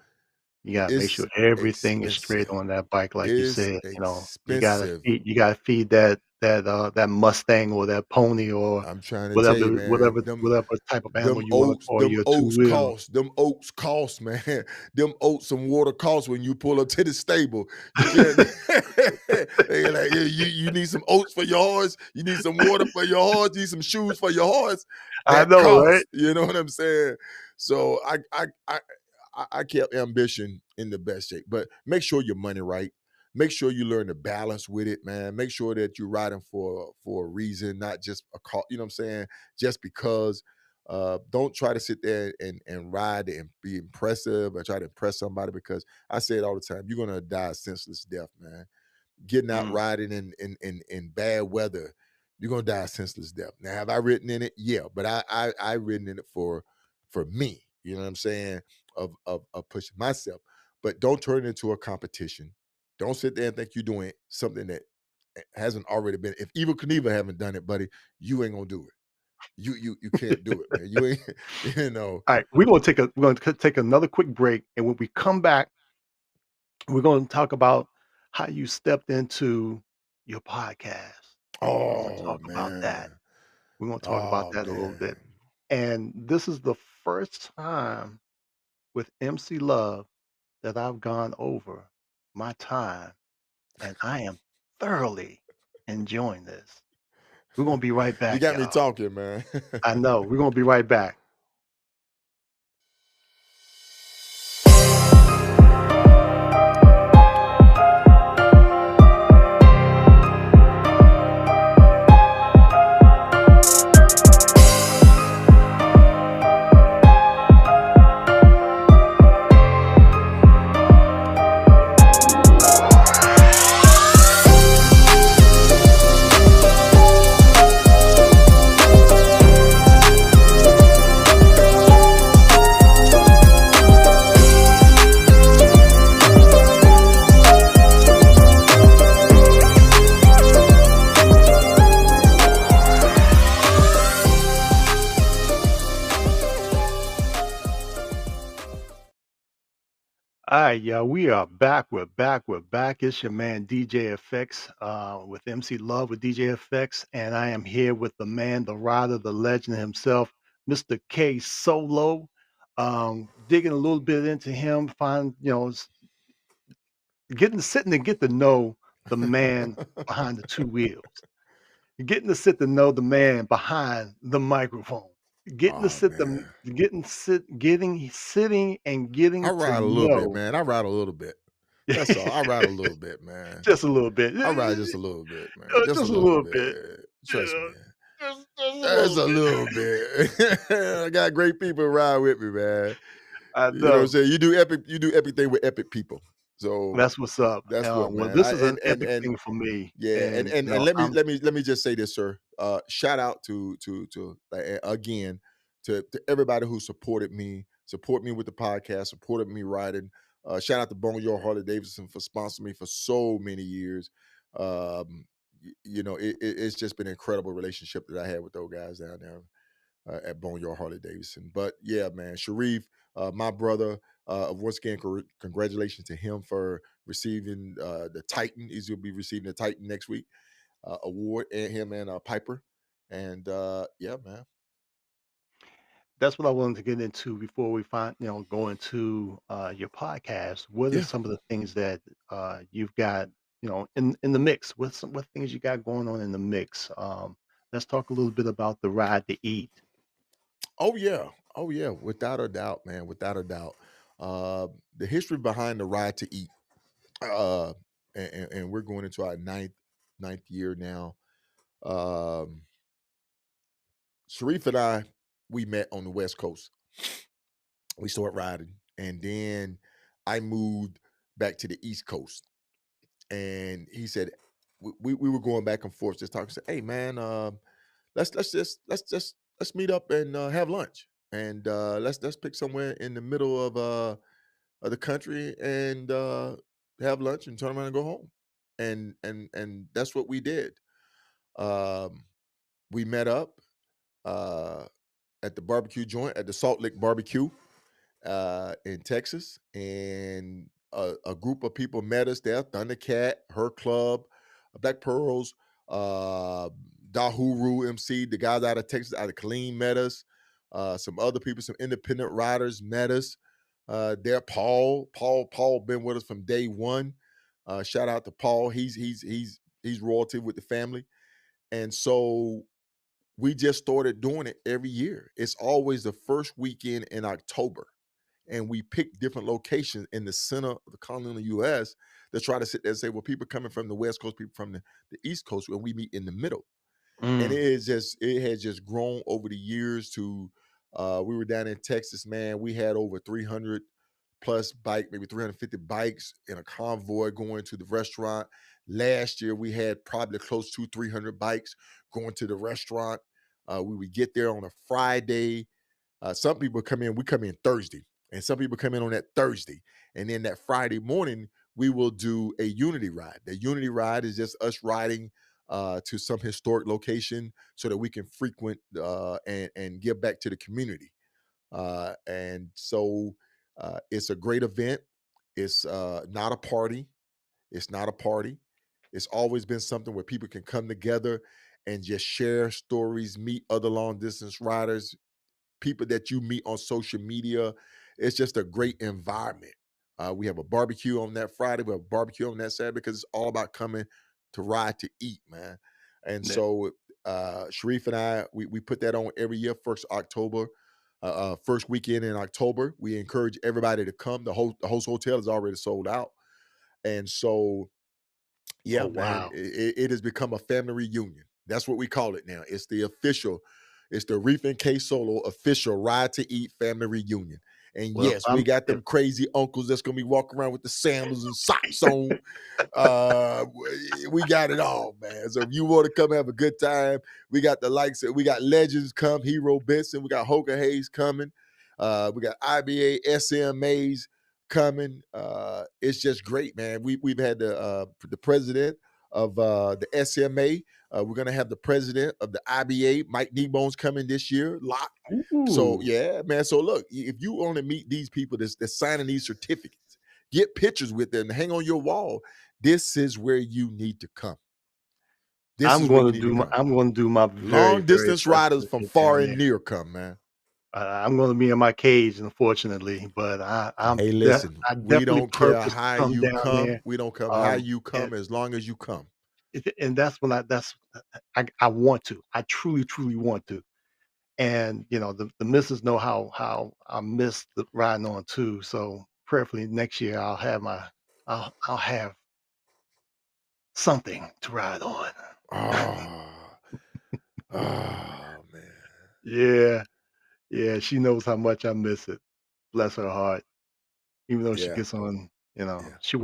You gotta make It's sure everything is straight expensive. on that bike, like you It's said. expensive. You gotta feed that Mustang or that pony or I'm trying to tell whatever you, man, whatever type of animal you wanna call them your two oats wheel. cost, man. Them oats, some water cost when you pull up to the stable. You can't. They like, "Yeah, you need some oats for your horse. You need some water for your horse. You need some shoes for your horse. I That know, right? costs." You know what I'm saying? So I kept ambition in the best shape, but make sure your money right. Make sure you learn to balance with it, man. Make sure that you're riding for a reason, not just a call. You know what I'm saying? Just because. Don't try to sit there and ride and be impressive or try to impress somebody, because I say it all the time. You're gonna die a senseless death, man. Getting out Mm. riding in bad weather, you're gonna die a senseless death. Now, have I ridden in it? Yeah, but I ridden in it for me. You know what I'm saying? Of pushing myself. But don't turn it into a competition. Don't sit there and think you're doing something that hasn't already been. If Evil Knievel haven't done it, buddy, you ain't gonna do it. You can't do it, man. You ain't, you know. All right, we're gonna take another quick break, and when we come back, we're gonna talk about how you stepped into your podcast. We're gonna Oh talk about that. man. We're gonna talk about Oh that a little bit. man. And this is the first time with MC Love that I've gone over my time, and I am thoroughly enjoying this. We're gonna be right You back, got me y'all. talking, man. I know. We're gonna be right back. All right, y'all. We are back. We're back. We're back. It's your man DJ FX with MC Love with DJ FX, and I am here with the man, the rider, the legend himself, Mr. K Solo. Digging a little bit into him, getting to sit and get to know the man behind the two wheels. Getting to sit to know the man behind the microphone. Getting to Oh sit the man. getting sit getting sitting and getting I to ride a little bit, know man. I ride a little bit. That's all. I ride a little bit, man. just a little bit. I ride just a little bit, man. Just a Just a little little bit. bit. Trust me. Yeah, just a That's little a bit. little bit. I got great people ride with me, man. I You know what I'm know. saying? You do epic thing with epic people. So That's what's up. that's what, Well, man. this I is an epic and thing for me, yeah, and and let me just say this, sir. Shout out to again to everybody who support me with the podcast, supported me riding. Shout out to Bonjour Harley Davidson for sponsoring me for so many years. It's just been an incredible relationship that I had with those guys down there at Boneyard Harley Davidson. But yeah, man, Sharif, my brother, once again, congratulations to him for receiving the Titan. He's going to be receiving the Titan next week award, and him and Piper. And yeah, man. that's what I wanted to get into before we go into your podcast. What are Yeah. some of the things that you've got, in the mix? What things you got going on in the mix? Let's talk a little bit about the ride to eat. Oh yeah. Oh yeah. Without a doubt, man. Without a doubt. The history behind the ride to eat. Uh, and we're going into our ninth year now. Um, Sharif and I, we met on the West Coast. We started riding, and then I moved back to the East Coast. And he said we were going back and forth, just talking. Said, "Hey man, let's meet up and have lunch, and let's pick somewhere in the middle of the country and have lunch and turn around and go home." And that's what we did. Um, we met up uh, at the barbecue joint at the Salt Lick Barbecue, in Texas, and a group of people met us there. Thundercat, Her Club, Black Pearls, uh, Dahuru MC, the guys out of Texas, out of Killeen met us. Some other people, some independent riders met us. There, Paul been with us from day one. Shout out to Paul. He's royalty with the family, and so we just started doing it every year. It's always the first weekend in October, and we pick different locations in the center of the continental U.S. to try to sit there and say, well, people coming from the West Coast, people from the East Coast, and we meet in the middle. And Mm. it has just grown over the years to we were down in Texas, man. We had over 300 plus bike, maybe 350 bikes in a convoy going to the restaurant. Last year we had probably close to 300 bikes going to the restaurant. We would get there on a Friday. Some people we come in Thursday, and some people come in on that Thursday. And then that Friday morning, we will do a unity ride. The unity ride is just us riding to some historic location so that we can frequent and give back to the community. And so it's a great event. It's not a party. It's not a party. It's always been something where people can come together and just share stories, meet other long distance riders, people that you meet on social media. It's just a great environment. We have a barbecue on that Friday. We have a barbecue on that Saturday because it's all about coming to ride to eat, man. And Yeah. so Sharif and I, we put that on every year, first October, first weekend in October. We encourage everybody to come. The host hotel is already sold out. And so Oh, yeah, man, wow. it has become a family reunion. That's what we call it now. It's the Reef and K Solo official Ride to Eat family reunion. And Well, yes, we got them crazy uncles that's gonna be walking around with the sandals and socks on. We got it all, man. So if you want to come have a good time, we got the likes of, we got legends come, Hero Benson, we got Hoka Hayes coming, we got IBA SMAs coming. It's just great, man. We've had the president of the SMA. We're gonna have the president of the IBA, Mike Kneebones, coming this year. So ooh, yeah, man. So look, if you want to meet these people that's signing these certificates, get pictures with them, hang on your wall. This is where you need to come. This is where you need to come. I'm gonna do my very, Long very distance best riders to from get down far there. and near come, man. I'm gonna be in my cage, unfortunately, but Hey, listen, I we definitely don't care purpose to how come you down there. come. We don't care how Um, you and come as long as you come. and that's when I want to. I truly, truly want to. And the missus know how I miss the riding on too. So prayerfully next year I'll have something to ride on. Oh, oh man. Yeah, yeah, she knows how much I miss it. Bless her heart. Even though she Yeah, gets on, yeah. she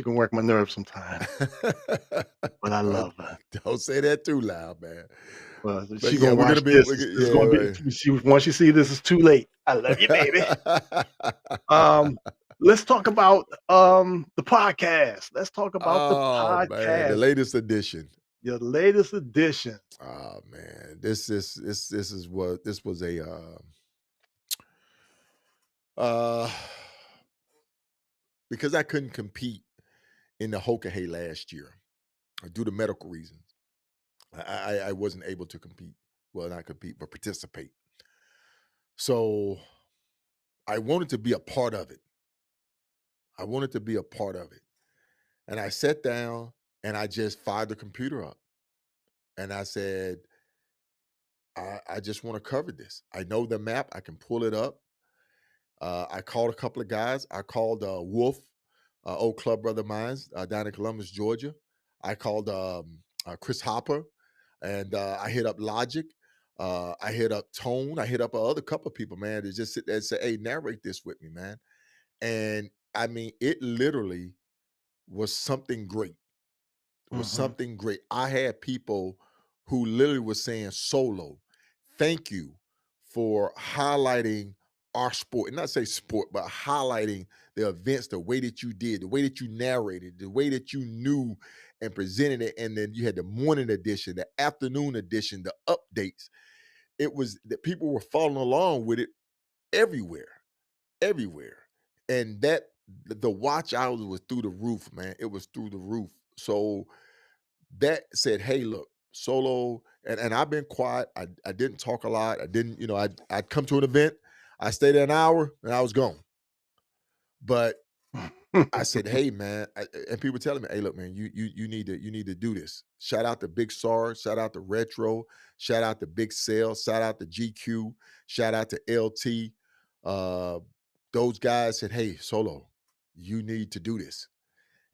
can work my nerves sometimes, but I don't, love her. don't say that too loud, man. Well, But she yeah, gonna we're gonna watch be this. This is gonna be yeah. she once you see this, it's too late. I love you, baby. Um, let's talk about the podcast. Let's talk about the Oh man, the podcast, latest edition. your latest edition. Oh man, this was a uh because I couldn't compete in the Hoka last year due to medical reasons. I wasn't able to compete. Well, not compete, but participate. So I wanted to be a part of it. I wanted to be a part of it. And I sat down and I just fired the computer up. And I said, I just want to cover this. I know the map. I can pull it up. I called a couple of guys. I called Wolf, old club brother of mine, down in Columbus, Georgia. I called Chris Hopper, and I hit up Logic. I hit up Tone. I hit up a other couple of people, man, to just sit there and say, "Hey, narrate this with me, man." And I mean, it literally was something great. It was Mhm. something great. I had people who literally was saying, "Solo, thank you for highlighting our sport," and not say sport, but highlighting the events, the way that you did, the way that you narrated, the way that you knew and presented it. And then you had the morning edition, the afternoon edition, the updates. It was that people were following along with it everywhere. everywhere. And that the watch hours was through the roof, man. It was through the roof. So that said, hey, look, Solo, and I've been quiet. I didn't talk a lot. I didn't, I'd come to an event, I stayed there an hour, and I was gone. But I said, hey, man, and people telling me, hey, look, man, you need to do this. Shout out to Big SAR, shout out to Retro, shout out to Big Sale, shout out to GQ, shout out to LT. Uh, those guys said, hey, Solo, you need to do this.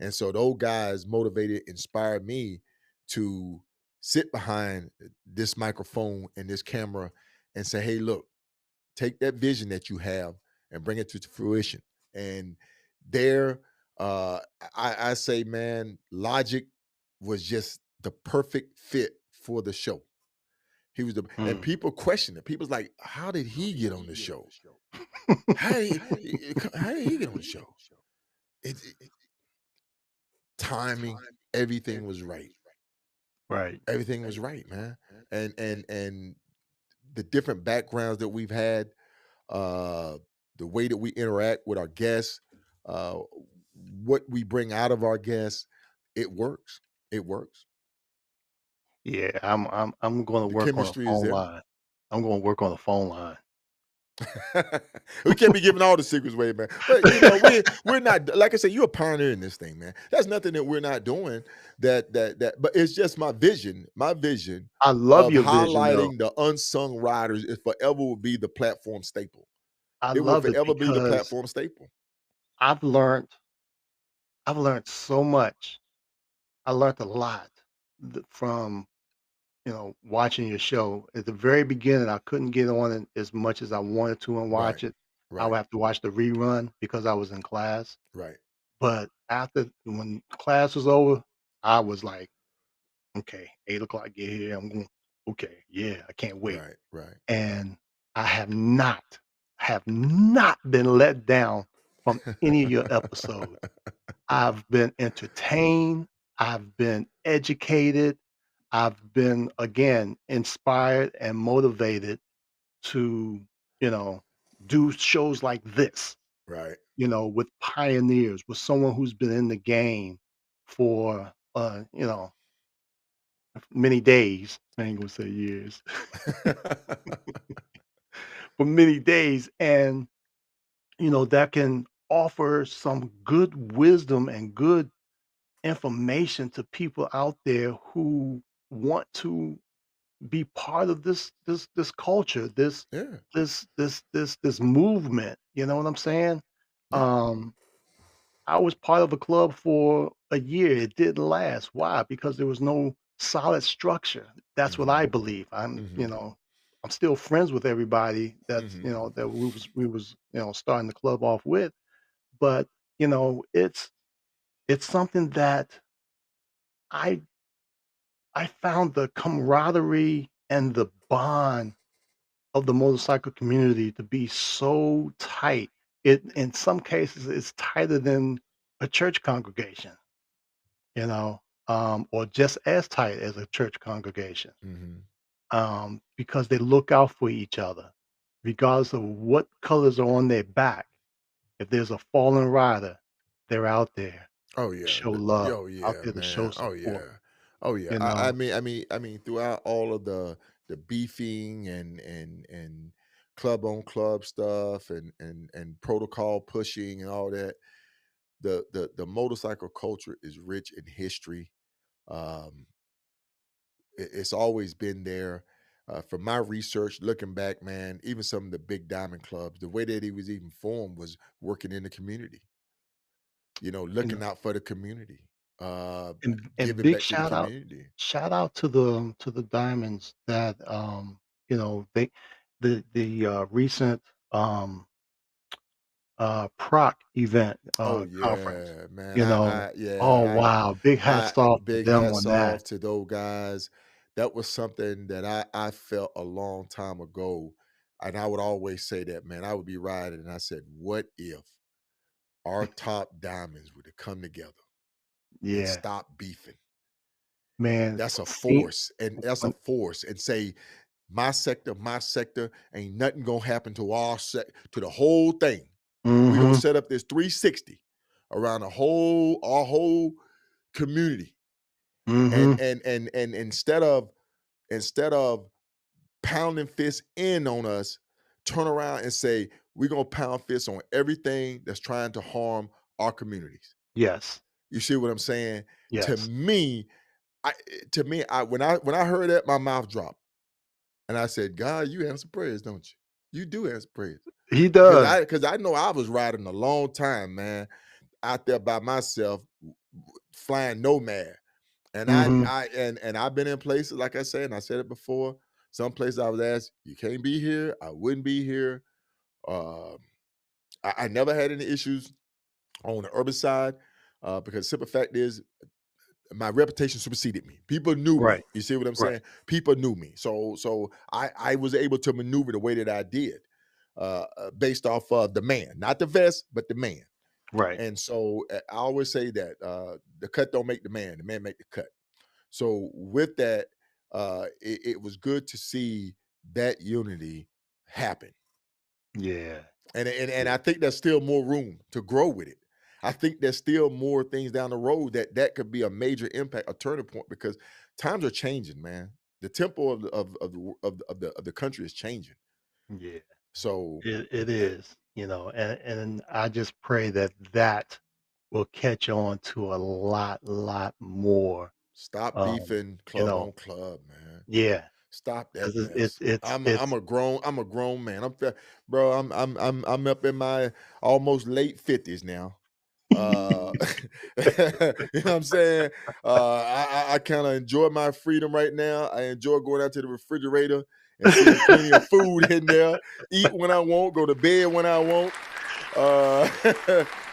And so those guys motivated, inspired me to sit behind this microphone and this camera and say, hey, look, take that vision that you have and bring it to fruition. And there, I say, man, Logic was just the perfect fit for the show. He was and Mm. people question it. People's like, how did he get on the show? How did he get on the show? It timing, everything was right. Right. Everything was right, man. And the different backgrounds that we've had, uh, the way that we interact with our guests, uh, what we bring out of our guests, it works. It works. Yeah, I'm going to The work on a chemistry is phone there. line. I'm going to work on a phone line. We can't be giving all the secrets away, man. But we're not, like I said, you're a pioneer in this thing, man. There's nothing that we're not doing but it's just my vision I love of your vision though. highlighting the unsung riders. It forever will be the platform staple. I It will love it forever be the because platform staple. I've learned I've learned so much. I learned a lot from, watching your show. At the very beginning, I couldn't get on it as much as I wanted to and Right, watch it. I right, would have to watch the rerun because I was in class. right, But when class was over, I was like, okay, 8 o'clock, get here. I'm going, okay, yeah, I can't wait. right, right. And I have not been let down from any of your episodes. I've been entertained, I've been educated, I've been, again, inspired and motivated to, you know, do shows like this, Right. with pioneers, with someone who's been in the game for, many days. I ain't gonna say years, for many days, and, that can offer some good wisdom and good information to people out there who want to be part of this culture, this Yeah, this this this this movement. You know what I'm saying? yeah. Um, I was part of a club for a year. It didn't last. Why? Because there was no solid structure. That's what Mhm, I believe. mhm, I'm still friends with everybody mhm. that we was starting the club off with, but it's something that I I found the camaraderie and the bond of the motorcycle community to be so tight. It in some cases it's tighter than a church congregation, or just as tight as a church congregation, Mhm. because they look out for each other, regardless of what colors are on their back. If there's a fallen rider, they're out there Oh to yeah. show love, Oh out yeah, there to show man. Oh support. yeah. Oh yeah. You I know, mean, throughout all of the beefing and club on club stuff and protocol pushing and all that, the motorcycle culture is rich in history. Um, it's always been there. From my research, looking back, man, even some of the big diamond clubs, the way that he was even formed was working in the community, you know, looking out for the community, uh, and giving big back to the community. shout out to the Diamonds that, they the recent, Proc event, Oh conference, yeah, man. you know? Oh, Yeah, wow, big hats off to big them hats on that. off to those guys. That was something that I felt a long time ago. And I would always say that, man, I would be riding and I said, what if our top diamonds were to come together and Yeah, stop beefing? man, That's a see force. And that's a when force. And say, my sector, ain't nothing gonna happen to our to the whole thing. We're gonna Mhm. set up this 360 around our whole community. And Mhm. and instead of pounding fists in on us, turn around and say, we're gonna pound fists on everything that's trying to harm our communities. Yes. You see what I'm saying? To Yes. me, I when I heard that, my mouth dropped. And I said, God, you answer prayers, don't you? You do answer prayers. He Because does. I know I was riding a long time, man, out there by myself, flying nomad. And Mhm. I've been in places, like I said, and I said it before. Some places I was asked, you can't be here. I wouldn't be here. Um, I never had any issues on the urban side because simple fact is my reputation superseded me. People knew Right. me. You see what I'm Right. saying? People knew me. So I was able to maneuver the way that I did based off of the man, not the vest, but the man. Right. And so I always say that the cut don't make the man make the cut. So with that, it was good to see that unity happen. Yeah. And Yeah. I think there's still more room to grow with it. I think there's still more things down the road that could be a major impact, a turning point, because times are changing, man. The tempo of the country is changing. Yeah. So It uh, is, and I just pray that that will catch on to a lot more, stop um, beefing you club know on club, man. yeah, Stop that 'cause mess. I'm it's a grown man. Bro. I'm up in my almost late 50s now. Uh, you know what I'm saying? I kind of enjoy my freedom right now. I enjoy going out to the refrigerator and seeing plenty of food in there. Eat when I want, go to bed when I want. Uh,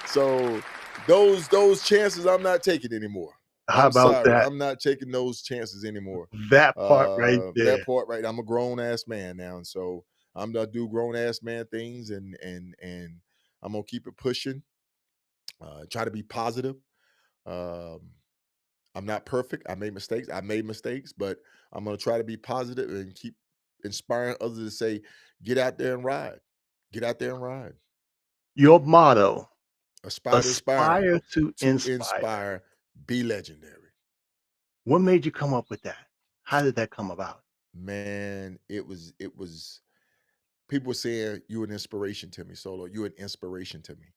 so those chances I'm not taking anymore. how I'm about sorry, that? I'm not taking those chances anymore. That part right That there. part right. I'm a grown ass man now, and so I'm gonna do grown ass man things, and I'm gonna keep it pushing. Try to be positive. Um, I'm not perfect. I made mistakes. I made mistakes, but I'm gonna try to be positive and keep inspiring others to say, "Get out there and ride. Get out there and ride. Your motto, Aspire to inspire. "Aspire to To inspire." inspire. Be legendary." What made you come up with that? How did that come about? Man, it was. People were saying you an inspiration to me, Solo. You an inspiration to me.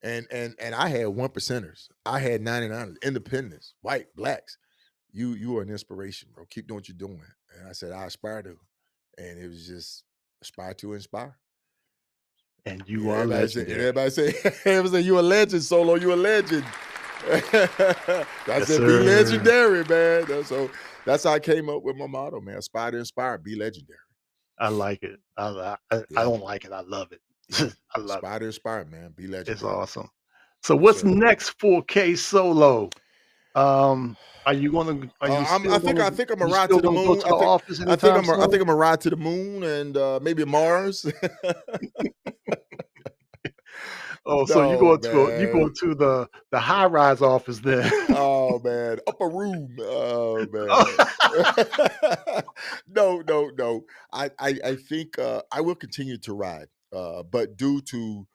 And I had one percenters. I had 99ers, independents, white, blacks. You are an inspiration, bro. Keep doing what you're doing. And I said, I aspire to. And it was just aspire to inspire. And And you are legendary. everybody say, everybody say, you a legend, Solo, you a legend. I Yes, said, be sir. legendary, man. So that's how I came up with my motto, man. Aspire to inspire, be legendary. I like it. I Yeah, don't like it, I love it. yeah. I love it. Aspire to inspire, man. Be It's legendary. awesome. So Yes, what's sir. next for K Solo? Are you still I gonna think I'm gonna you ride still to the gonna go moon. to the office anytime I think soon? I'm gonna ride to the moon and maybe Mars. Oh, so No, you man. go to the high rise office then. Oh man, upper room. Oh man. Oh, No. I think I will continue to ride, but due to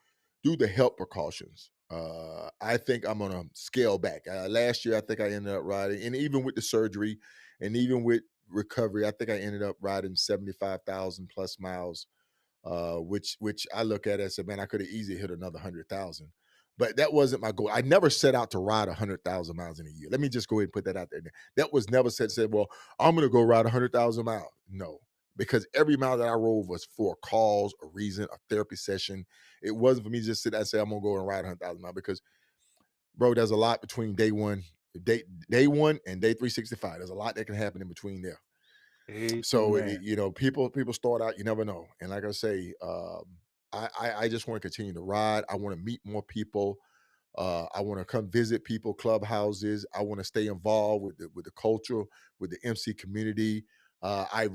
health precautions, I think I'm gonna scale back. Last year, I think I ended up riding, and even with the surgery, and even with recovery, I think I ended up riding 75,000 plus miles, which I look at as, man, I could have easily hit another 100,000. But that wasn't my goal. I never set out to ride 100,000 miles in a year. Let me just go ahead and put that out there. That was never said, well, I'm going to go ride 100,000 miles. No, because every mile that I rode was for a cause, a reason, a therapy session. It wasn't for me to just sit there and say, I'm going to go and ride 100,000 miles because, bro, there's a lot between day one and day 365. There's a lot that can happen in between there. So amen. people start out, you never know. And like I say, I just want to continue to ride. I want to meet more people. I want to come visit people, clubhouses. I want to stay involved with the culture, with the MC community. I've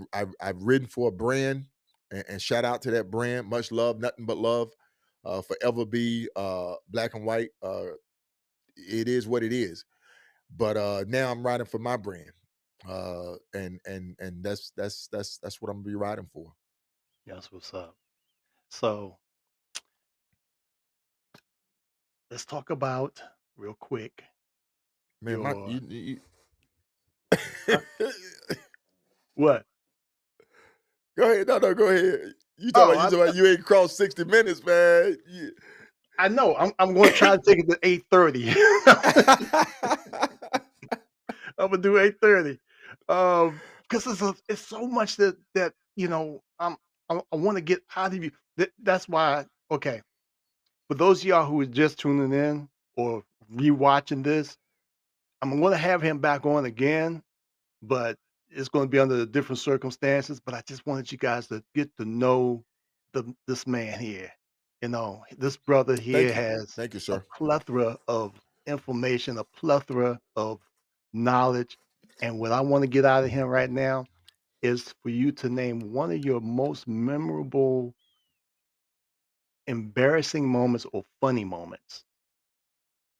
ridden for a brand, and shout out to that brand. Much love, nothing but love. Forever be black and white. It is what it is. But now I'm riding for my brand, and that's what I'm gonna be riding for. That's what's up. So let's talk about real quick Man, your you huh? What? go ahead. No, go ahead. Oh, You talking about you ain't crossed 60 minutes, man. I know. I'm going to try to take it to 8:30. I'm gonna do 8:30. Because it's so much that I want to get out of you. That's why. Okay, for those of y'all who are just tuning in or rewatching this, I'm going to have him back on again, but it's going to be under different circumstances. But I just wanted you guys to get to know this man here. This brother here Thank you. has Thank you, a sir. plethora of information, a plethora of knowledge. And what I want to get out of him right now is for you to name one of your most memorable, embarrassing moments or funny moments.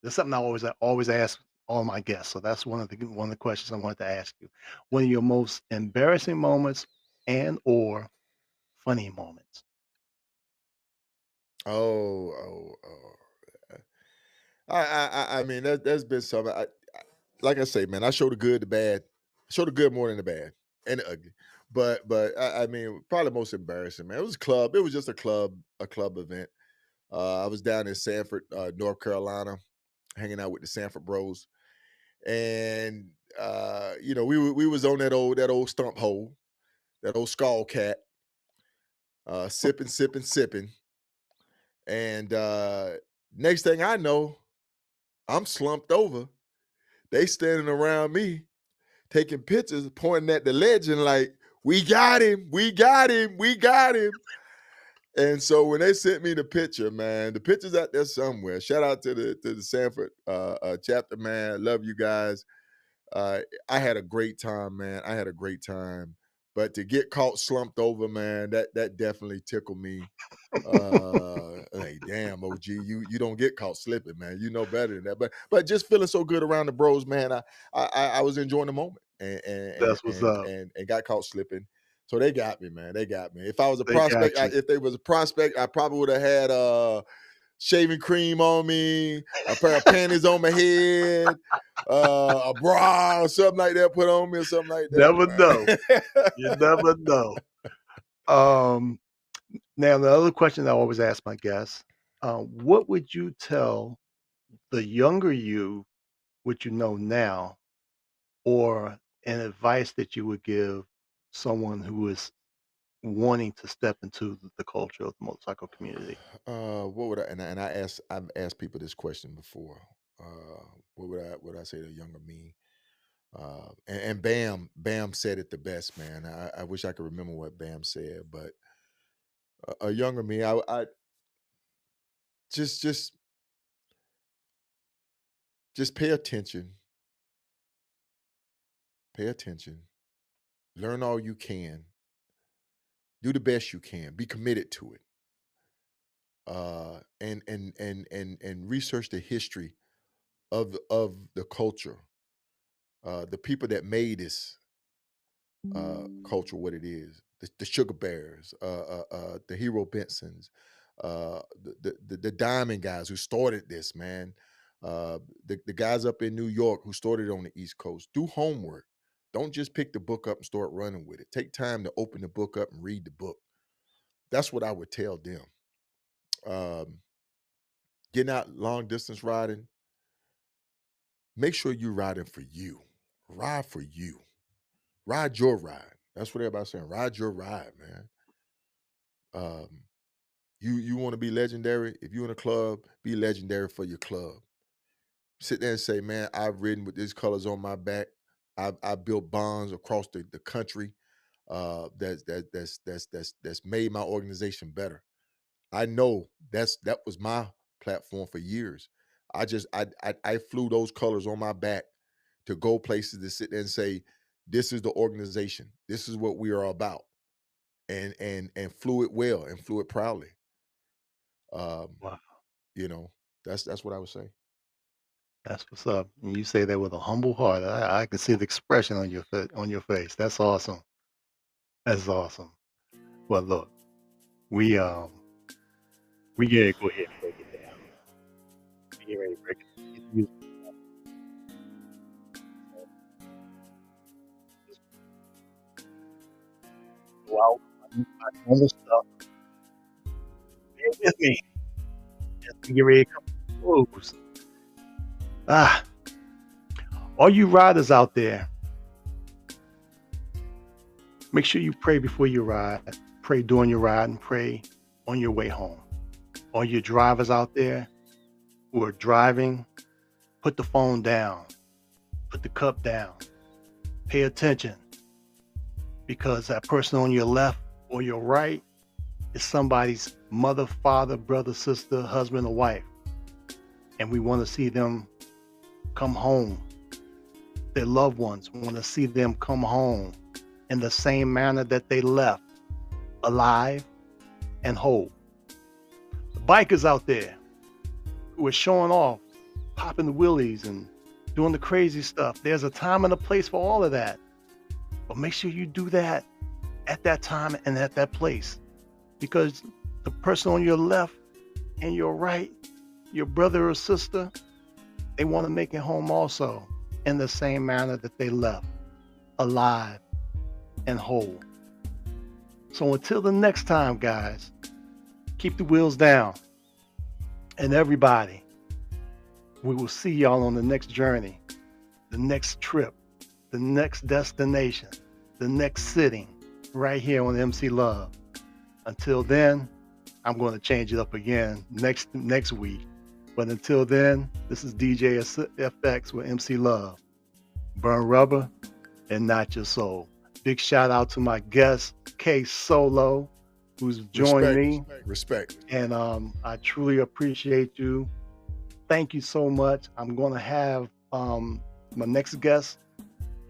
That's something I always ask all my guests. So that's one of the questions I wanted to ask you. One of your most embarrassing moments and or funny moments. Oh. I mean, that's been something. Like I say, man, I show the good, the bad. I show the good more than the bad and the ugly. But I mean, probably most embarrassing, man. It was a club. It was just a club event. I was down in Sanford, North Carolina, hanging out with the Sanford Bros, and we was on that old stump hole, that old skull cat, sipping, and next thing I know, I'm slumped over. They standing around me taking pictures, pointing at the legend like, we got him, we got him, we got him. And so when they sent me the picture, man, the picture's out there somewhere. Shout out to the Sanford chapter, man. Love you guys. I had a great time, man. I had a great time. But to get caught slumped over, man, that definitely tickled me. Like, damn, OG, you don't get caught slipping, man. You know better than that. But just feeling so good around the bros, man. I was enjoying the moment and and That's what's and up. and, and got caught slipping. So they got me, man. They got me. If I was a They got prospect, you. if they was a prospect, I probably would have had shaving cream on me, a pair of panties on my head, a bra or something like that put on me or something like that, Never know. man. You never know. Um, Now the other question I always ask my guests, what would you tell the younger you what you know now, or an advice that you would give someone who is wanting to step into the culture of the motorcycle community? What would I've asked people this question before. What would I say to younger me? And Bam said it the best, man. I wish I could remember what Bam said, but a younger me, I just pay attention, learn all you can, do the best you can, be committed to it, and research the history of the culture, the people that made this culture what it is, the Sugar Bears, the Hero Bensons, the Diamond guys who started this, man. The guys up in New York who started on the East Coast. Do homework. Don't just pick the book up and start running with it. Take time to open the book up and read the book. That's what I would tell them. Um, Getting out long distance riding, make sure you're riding for you. Ride for you. Ride your ride. That's what everybody's saying. Ride your ride, man. Um, you want to be legendary. If you're in a club, be legendary for your club. Sit there and say, man, I've ridden with these colors on my back. I've built bonds across the country. That's made my organization better. I know that was my platform for years. I flew those colors on my back to go places to sit there and say, this is the organization. This is what we are about. And flew it well and flew it proudly. Um, Wow, you know, that's what I would say. that's what's up. And you say that with a humble heart. I can see the expression on your face. That's awesome. That's awesome. Well, look, we we gotta go ahead and break it down. get ready to break it. Get the music. Just go out. My normal stuff. Bear with me as we get ready to come to a close. Ah, all you riders out there, make sure you pray before you ride, pray during your ride, and pray on your way home. All you drivers out there who are driving, put the phone down, put the cup down, pay attention, because that person on your left or your right is somebody's mother, father, brother, sister, husband, or wife. And we want to see them come home. Their loved ones want to see them come home in the same manner that they left, alive and whole. The bikers out there who are showing off, popping the wheelies and doing the crazy stuff. There's a time and a place for all of that. But make sure you do that at that time and at that place. Because the person on your left and your right, your brother or sister, they want to make it home also in the same manner that they left, alive and whole. So until the next time, guys, keep the wheels down. And everybody, we will see y'all on the next journey, the next trip, the next destination, the next sitting right here on MC Love. Until then, I'm going to change it up again next week. But until then, this is DJ FX with MC Love. Burn rubber and not your soul. Big shout out to my guest, K Solo, who's joined me. Respect. And I truly appreciate you. Thank you so much. I'm going to have my next guest.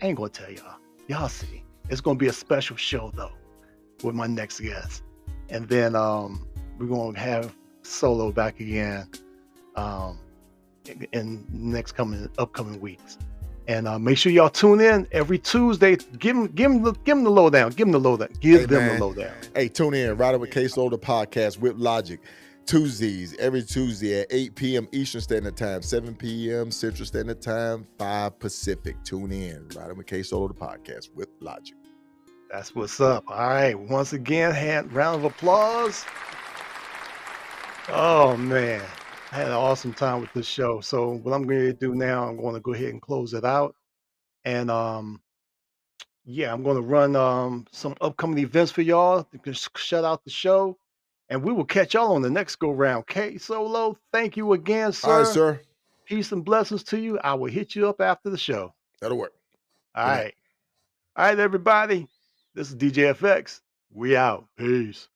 I ain't going to tell y'all. Y'all see. It's going to be a special show, though, with my next guest. And then we're going to have Solo back again in next upcoming weeks. And make sure y'all tune in every Tuesday. Give them the lowdown. Give them the lowdown. The lowdown. Hey, tune in. Riding with K Solo, the podcast with Logic. Tuesdays, every Tuesday at 8 p.m. Eastern Standard Time, 7 p.m. Central Standard Time, 5 Pacific. Tune in. Riding with K Solo, the podcast with Logic. That's what's up. All right. Once again, round of applause. Oh, man. I had an awesome time with this show. So what I'm going to do now, I'm going to go ahead and close it out. And yeah, I'm going to run some upcoming events for y'all to shut out the show. And we will catch y'all on the next go round. K Solo, thank you again, sir. All right, sir. Peace and blessings to you. I will hit you up after the show. That'll work. All right. All right, everybody. This is DJ FX. We out. Peace.